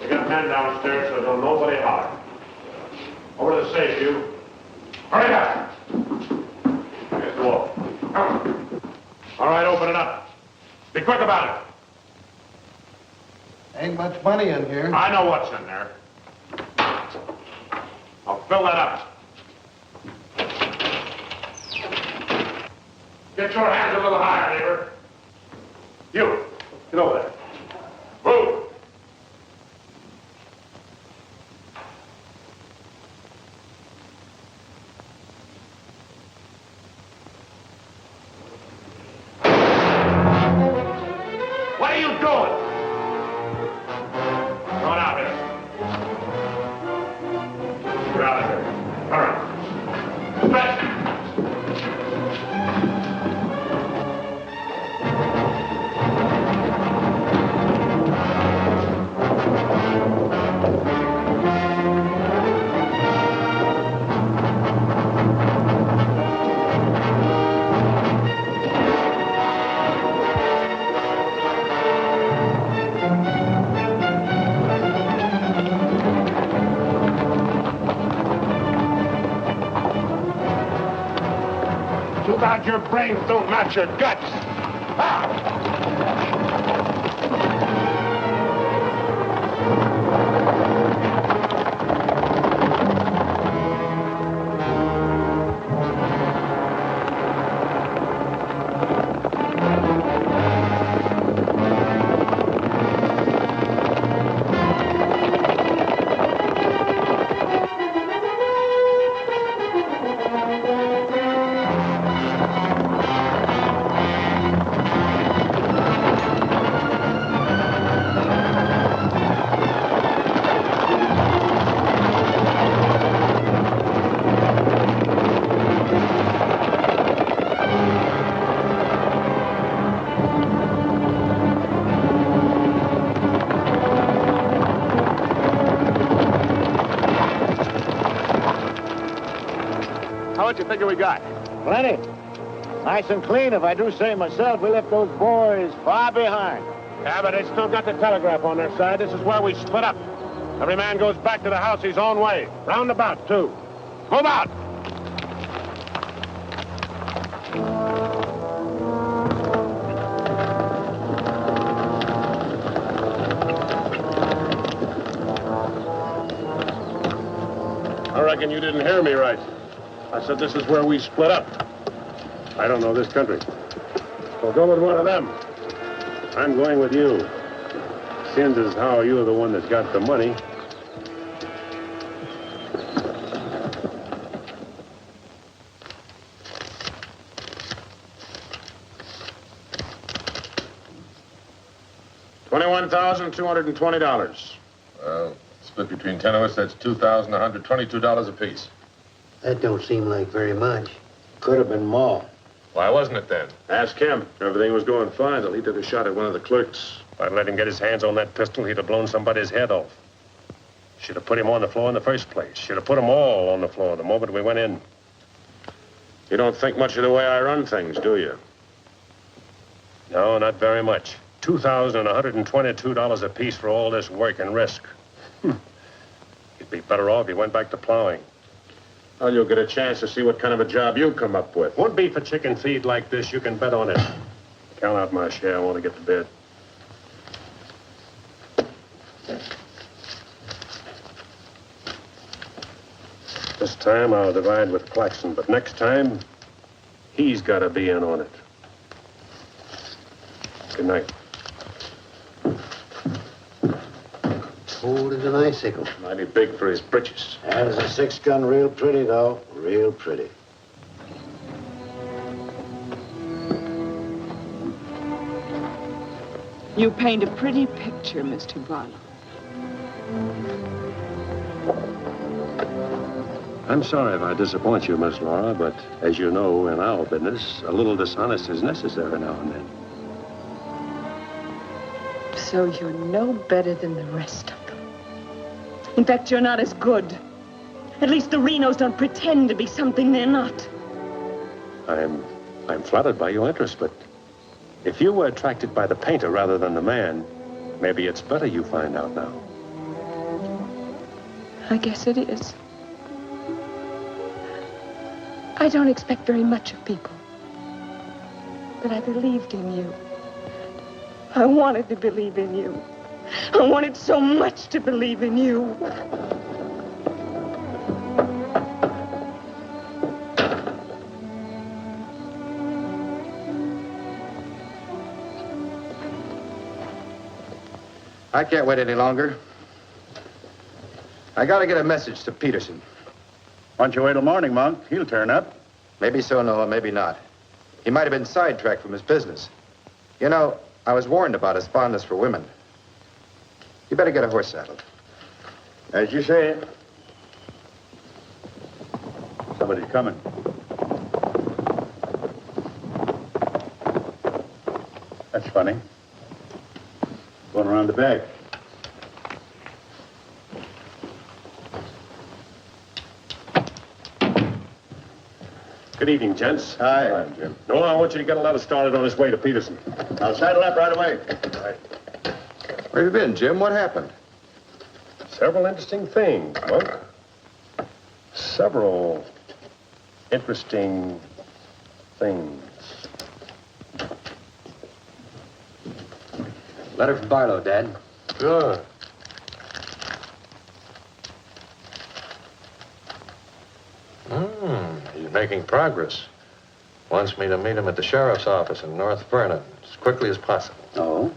We got men downstairs, so don't nobody holler. Over to the safe, you. Hurry up! Here's the wall. Come. All right, open it up. Be quick about it. Ain't much money in here. I know what's in there. I'll fill that up. Get your hands a little higher, neighbor. You, get over there. Move. What are you doing? Come on out here. Get out of here. All right. Stretch. Too bad your brains don't match your guts. How much you figure we got? Plenty. Nice and clean, if I do say myself. We left those boys far behind. Yeah, but they still got the telegraph on their side. This is where we split up. Every man goes back to the house his own way. Roundabout, too. Move out! I reckon you didn't hear me right. I said this is where we split up. I don't know this country. So go with one of them. I'm going with you. Seeing as how you're the one that's got the money. $21,220. Well, split between 10 of us, that's $2,122 apiece. That don't seem like very much. Could have been more. Why wasn't it then? Ask him. Everything was going fine till he took a shot at one of the clerks. If I'd let him get his hands on that pistol, he'd have blown somebody's head off. Should have put him on the floor in the first place. Should have put them all on the floor the moment we went in. You don't think much of the way I run things, do you? No, not very much. $2,122 apiece for all this work and risk. You'd be better off if you went back to plowing. Well, you'll get a chance to see what kind of a job you come up with. Won't be for chicken feed like this, you can bet on it. Count out my share. I want to get to bed. This time I'll divide with Claxon, but next time, he's got to be in on it. Good night. Old as an icicle. Mighty big for his britches. Has a 6-gun real pretty, though. Real pretty. You paint a pretty picture, Mr. Barlow. I'm sorry if I disappoint you, Miss Laura, but as you know, in our business, a little dishonest is necessary now and then. So you're no better than the rest of them. In fact, you're not as good. At least the Renos don't pretend to be something they're not. I'm flattered by your interest, but if you were attracted by the painter rather than the man, maybe it's better you find out now. I guess it is. I don't expect very much of people. But I believed in you. I wanted to believe in you. I wanted so much to believe in you. I can't wait any longer. I gotta get a message to Peterson. Why don't you wait till morning, Monk? He'll turn up. Maybe so, Noah, maybe not. He might have been sidetracked from his business. You know, I was warned about his fondness for women. You better get a horse saddled. As you say. Somebody's coming. That's funny. Going around the back. Good evening, gents. Hi. Hi, Jim. No, I want you to get a letter started on his way to Peterson. I'll saddle up right away. Right. Where have you been, Jim? What happened? Several interesting things, Monk. Several interesting things. Letter from Barlow, Dad. Good. He's making progress. Wants me to meet him at the sheriff's office in North Vernon as quickly as possible. Oh?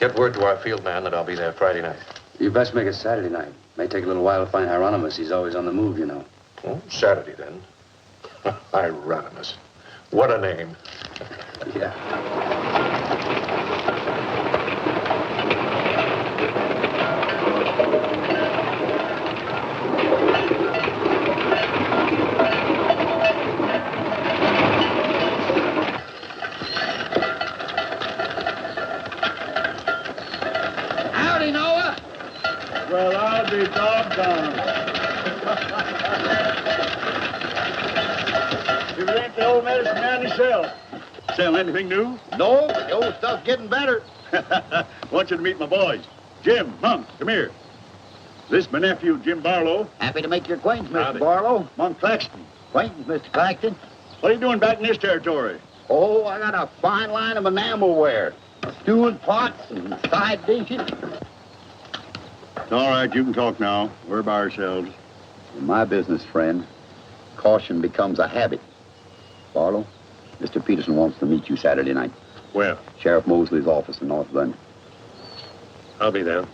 Get word to our field man that I'll be there Friday night. You best make it Saturday night. May take a little while to find Hieronymus. He's always on the move, you know. Oh, Saturday, then. Hieronymus. What a name. Yeah. Howdy, Noah. Well, I'll be doggone. sell? Sell anything new? No, but the old stuff's getting better. Want you to meet my boys. Jim, Monk, come here. This is my nephew, Jim Barlow. Happy to make your acquaintance, Mr. Howdy. Barlow. Monk Claxton. Acquaintance, Mr. Claxton. What are you doing back in this territory? Oh, I got a fine line of enamelware. Stewing pots and side dishes. All right, you can talk now. We're by ourselves. In my business, friend, caution becomes a habit. Barlow, Mr. Peterson wants to meet you Saturday night. Where? Sheriff Mosley's office in North London. I'll be there.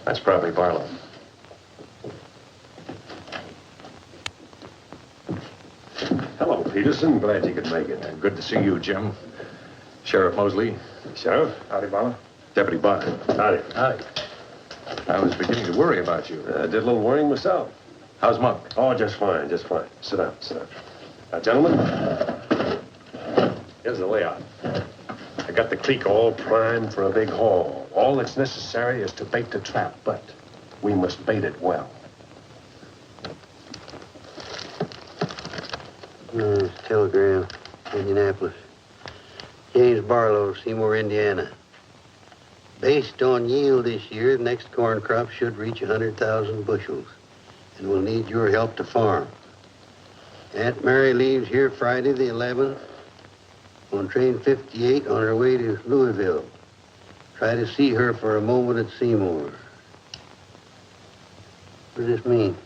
That's probably Barlow. Hello, Peterson. Glad you could make it. Good to see you, Jim. Sheriff Mosley. Sheriff? Howdy, Barlow. Deputy Barlow. Howdy. Howdy. I was beginning to worry about you. Did a little worrying myself. How's Monk? Oh, just fine, just fine. Sit down, sit down. Now, gentlemen, here's the layout. I got the creek all primed for a big haul. All that's necessary is to bait the trap, but we must bait it well. Telegram, Indianapolis. James Barlow, Seymour, Indiana. Based on yield this year, the next corn crop should reach 100,000 bushels, and we'll need your help to farm. Aunt Mary leaves here Friday the 11th on train 58 on her way to Louisville. Try to see her for a moment at Seymour. What does this mean?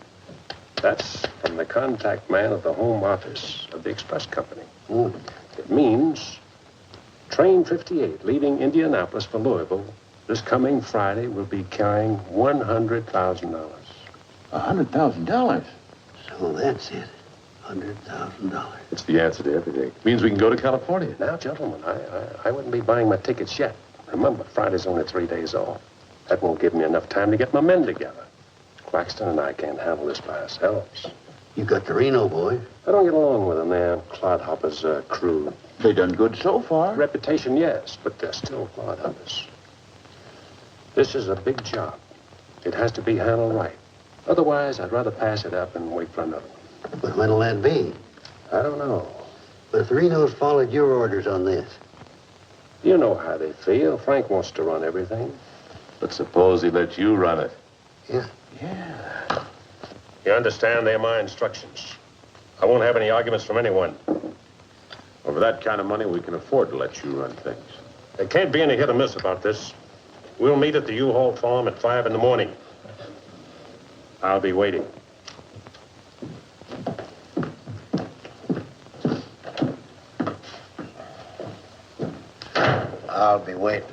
That's from the contact man of the home office of the express company. Oh. It means train 58 leaving Indianapolis for Louisville this coming Friday will be carrying $100,000. $100,000? So that's it. $100,000. It's the answer to everything. Means we can go to California. Now, gentlemen, I wouldn't be buying my tickets yet. Remember, Friday's only 3 days off. That won't give me enough time to get my men together. Claxton and I can't handle this by ourselves. You got the Reno boy. I don't get along with them. They're clodhoppers, crude. They done good so far. Reputation, yes, but they're still clodhoppers. This is a big job. It has to be handled right. Otherwise, I'd rather pass it up and wait for another one. But when'll that be? I don't know. But if the Renos followed your orders on this. You know how they feel. Frank wants to run everything. But suppose he let you run it. Yeah. Yeah. You understand? They're my instructions. I won't have any arguments from anyone. Over that kind of money, we can afford to let you run things. There can't be any hit or miss about this. We'll meet at the U-Haul farm at 5 in the morning. I'll be waiting. I'll be waiting.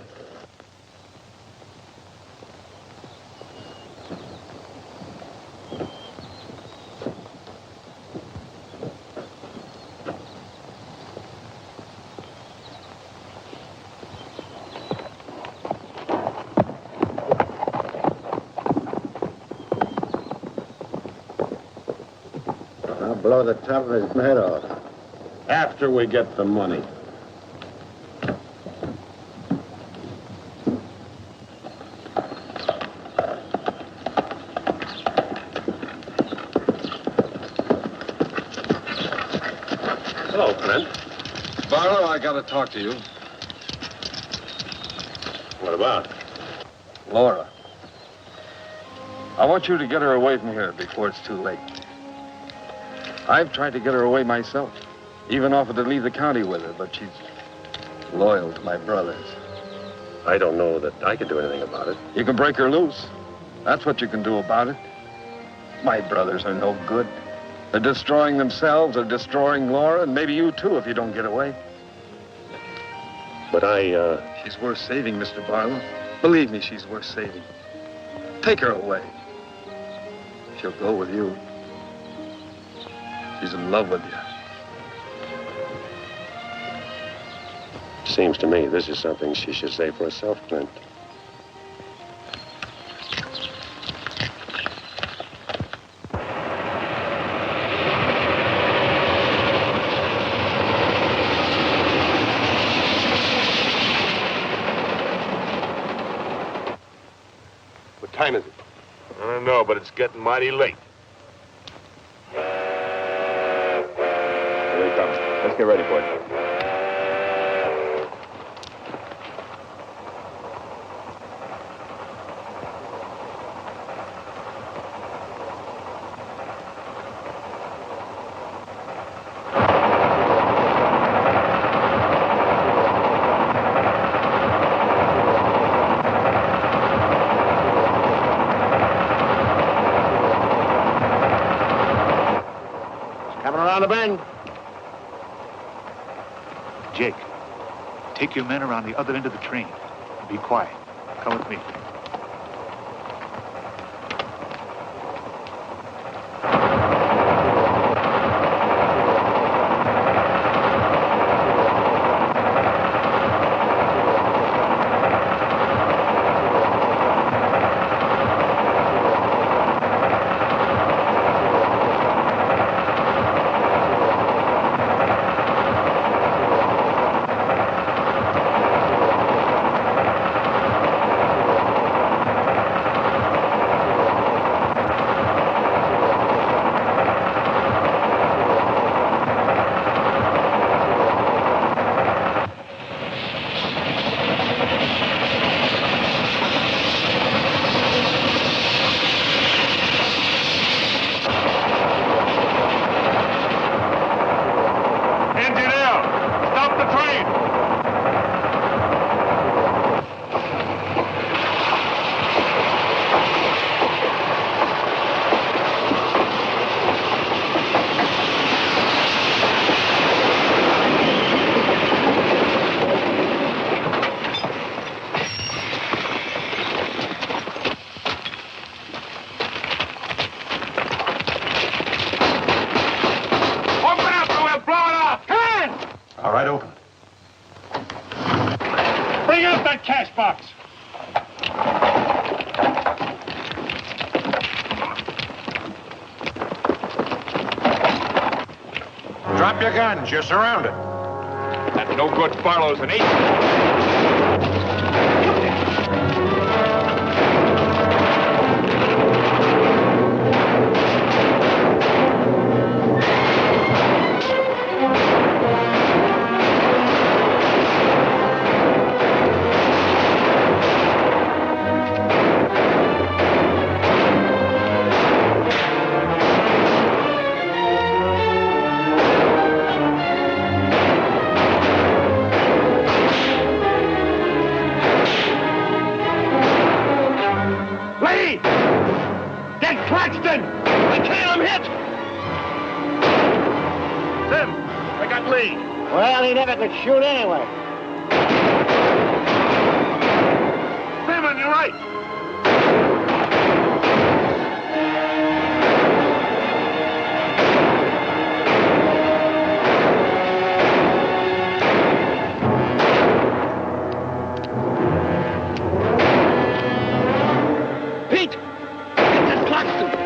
I'll blow the top of his head off. After we get the money. Hello, Clint. Barlow, I gotta talk to you. What about? Laura. I want you to get her away from here before it's too late. I've tried to get her away myself. Even offered to leave the county with her, but she's loyal to my brothers. I don't know that I can do anything about it. You can break her loose. That's what you can do about it. My brothers are no good. They're destroying themselves, they're destroying Laura, and maybe you too if you don't get away. But She's worth saving, Mr. Barlow. Believe me, she's worth saving. Take her away. She'll go with you. She's in love with you. Seems to me this is something she should say for herself, Clint. time is it? I don't know, but it's getting mighty late. Here he comes. Let's get ready, boys. Around the bend. Jake, take your men around the other end of the train. Be quiet. Come with me. Drop your guns. You're surrounded. That's no good. Barlow's an ace. Well, he never could shoot anyway. Simon, you're right. Pete! Get this Claxton!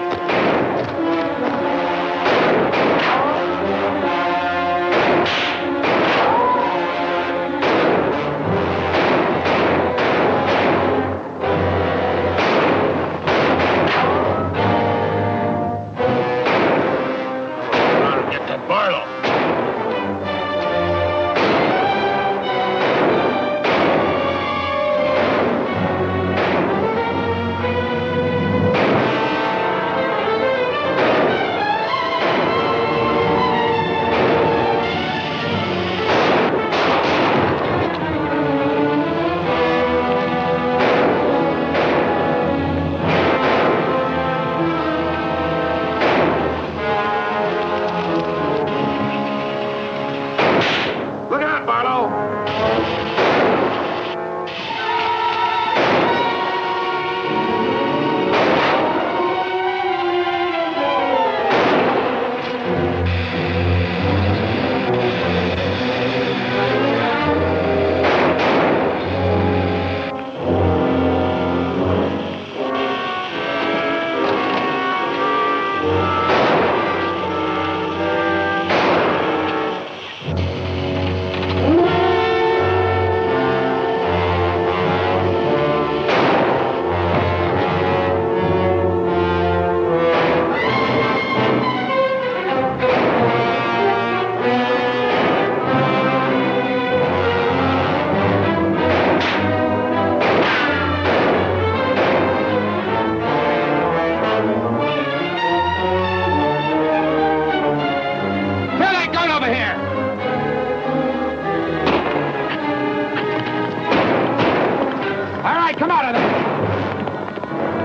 right, come out of there.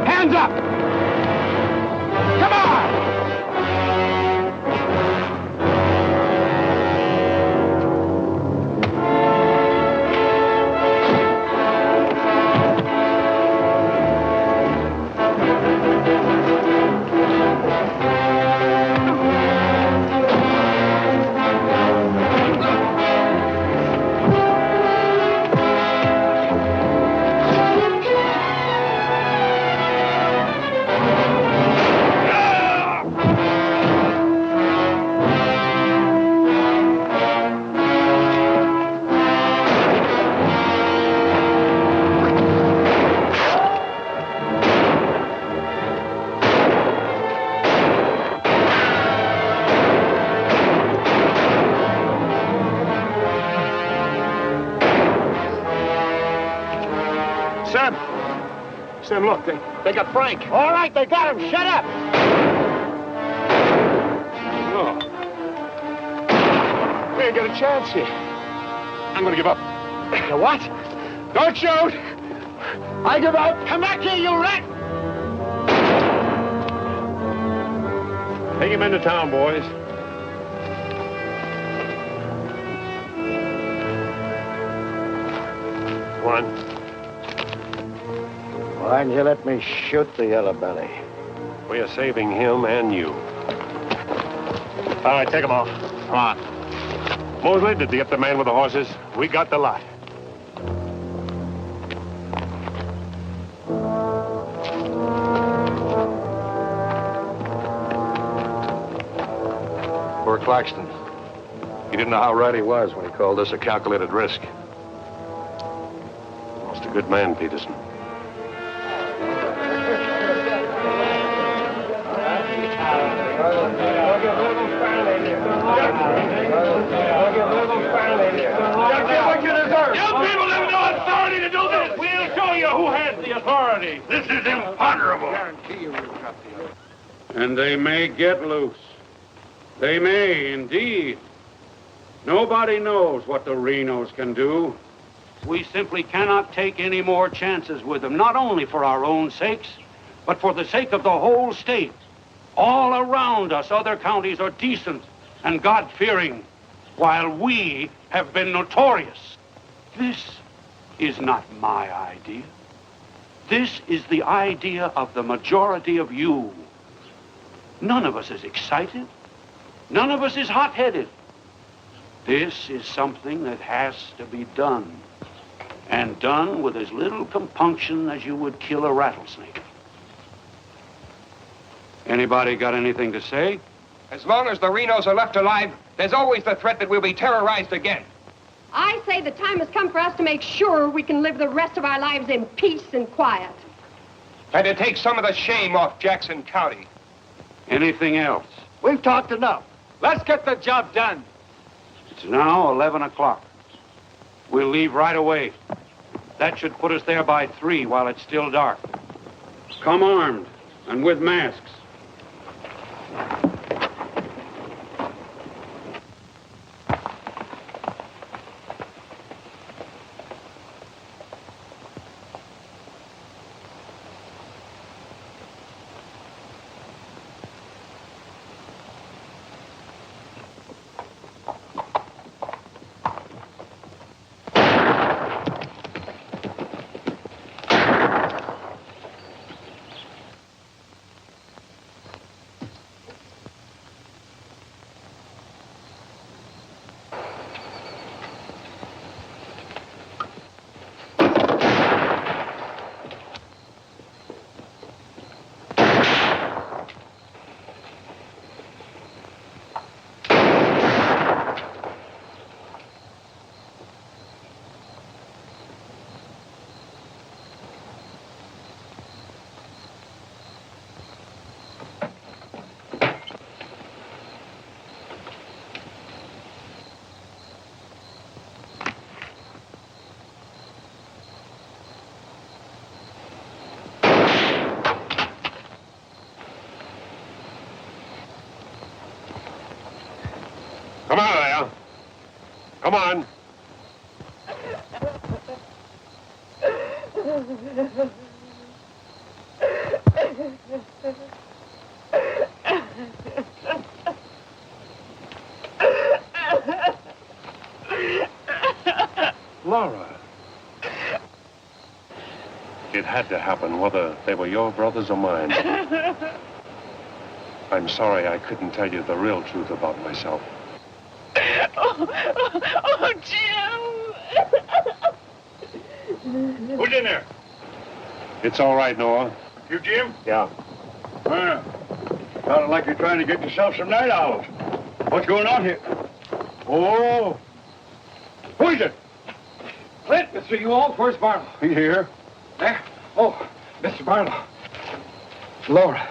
Hands up. Come on. Sam, look, they got Frank. All right, they got him. Shut up. No. We ain't got a chance here. I'm gonna give up. You what? Don't shoot! I give up. Come back here, you rat. Take him into town, boys. One. Why didn't you let me shoot the yellow belly? We are saving him and you. All right, take them off. Come on. Mosley, did you get the man with the horses? We got the lot. Poor Claxton. He didn't know how right he was when he called this a calculated risk. Lost a good man, Peterson. This is imponderable. And they may get loose. They may, indeed. Nobody knows what the Renos can do. We simply cannot take any more chances with them, not only for our own sakes, but for the sake of the whole state. All around us, other counties are decent and God-fearing, while we have been notorious. This is not my idea. This is the idea of the majority of you. None of us is excited. None of us is hot-headed. This is something that has to be done, and done with as little compunction as you would kill a rattlesnake. Anybody got anything to say? As long as the Renos are left alive, there's always the threat that we'll be terrorized again. I say the time has come for us to make sure we can live the rest of our lives in peace and quiet. And to take some of the shame off Jackson County. Anything else? We've talked enough. Let's get the job done. It's now 11 o'clock. We'll leave right away. That should put us there by 3 while it's still dark. Come armed and with masks. Come out of there. Come on. Laura. It had to happen, whether they were your brothers or mine. I'm sorry I couldn't tell you the real truth about myself. Oh, Jim! Who's in there? It's all right, Noah. You, Jim? Yeah. Well, sounded like you're trying to get yourself some night owls. What's going on here? Oh. Who is it? Clint, Mr. Ewald, where's Barlow? He here. There? Oh, Mr. Barlow. Laura.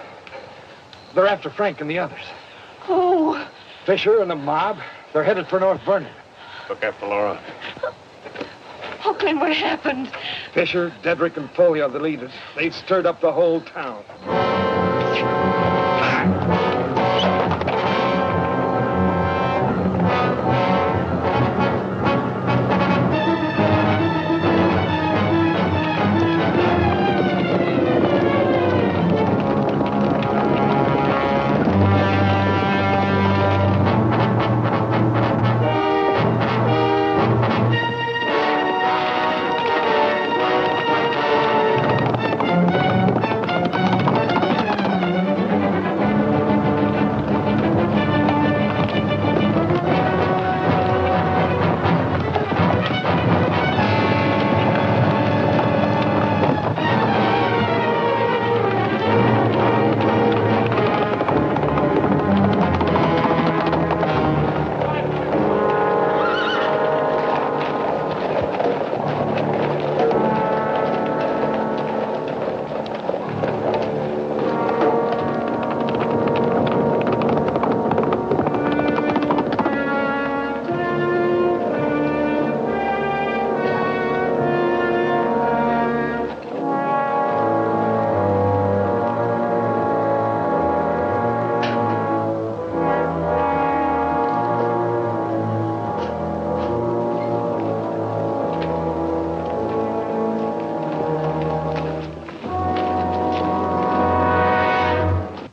They're after Frank and the others. Oh. Fisher and the mob. They're headed for North Vernon. Look after Laura. Oh, Clint, what happened? Fisher, Dedrick, and Foley are the leaders. They've stirred up the whole town.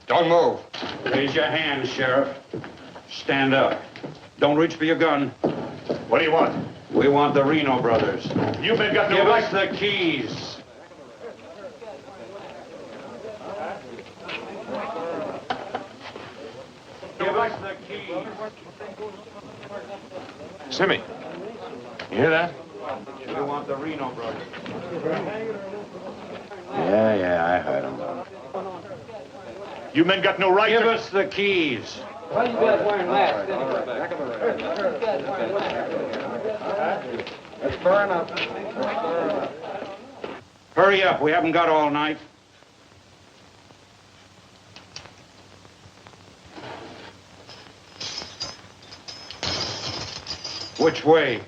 Don't move. Raise your hand, Sheriff. Stand up. Don't reach for your gun. What do you want? We want the Reno Brothers. You men got no Give right. us the keys. Give us the keys. Simmy, you hear that? We want the Reno Brothers. Yeah, I heard him. You men got no right. Give us the keys. Why you guys wearing masks Let's burn up. Hurry up. We haven't got all night. Which way?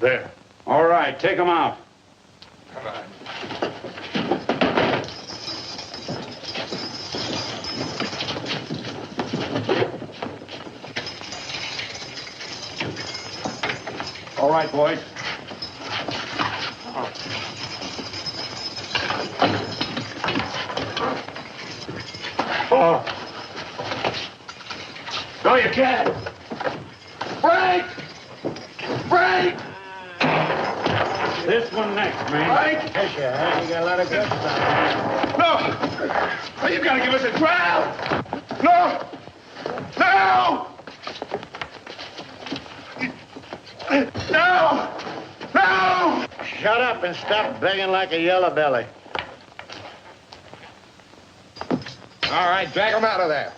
There. All right, take them out. Come on. All right, boys. Oh. No, you can't. Break! Break! This one next, man. Break! Yes, you have. You got a lot of good stuff. No! You gotta give us a trial! No! No! No! No! Shut up and stop begging like a yellow belly. All right, drag him out of there.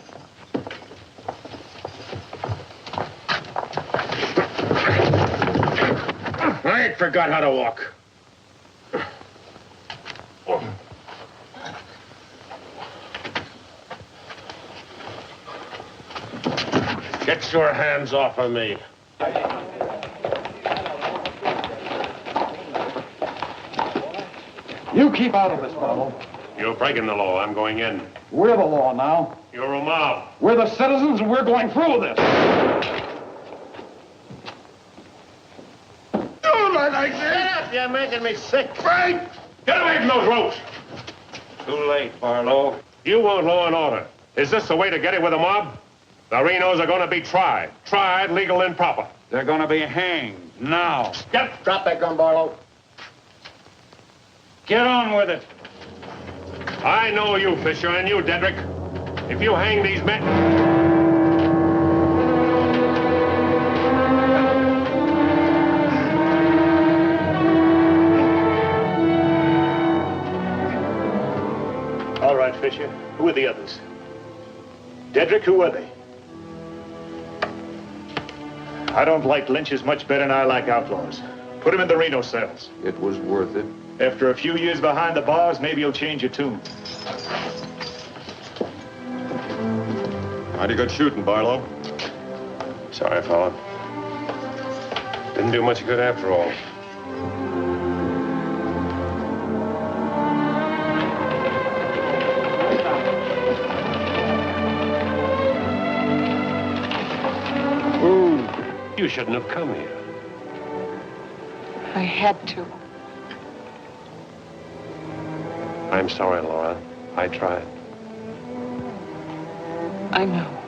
I ain't forgot how to walk. Get your hands off of me. You keep out of this, Barlow. You're breaking the law. I'm going in. We're the law now. You're a mob. We're the citizens, and we're going through with this. Don't like that! You're making me sick. Frank! Get away from those ropes! Too late, Barlow. You want law and order. Is this the way to get it with the mob? The Renos are going to be tried. Tried, legal, and proper. They're going to be hanged now. Drop that gun, Barlow. Get on with it. I know you, Fisher, and you, Dedrick. If you hang these men... All right, Fisher. Who are the others? Dedrick, who are they? I don't like lynches much better than I like outlaws. Put them in the Reno cells. It was worth it. After a few years behind the bars, maybe you'll change your tune. Mighty good shooting, Barlow. Sorry, fella. Didn't do much good after all. You shouldn't have come here. I had to. I'm sorry, Laura. I tried. I know.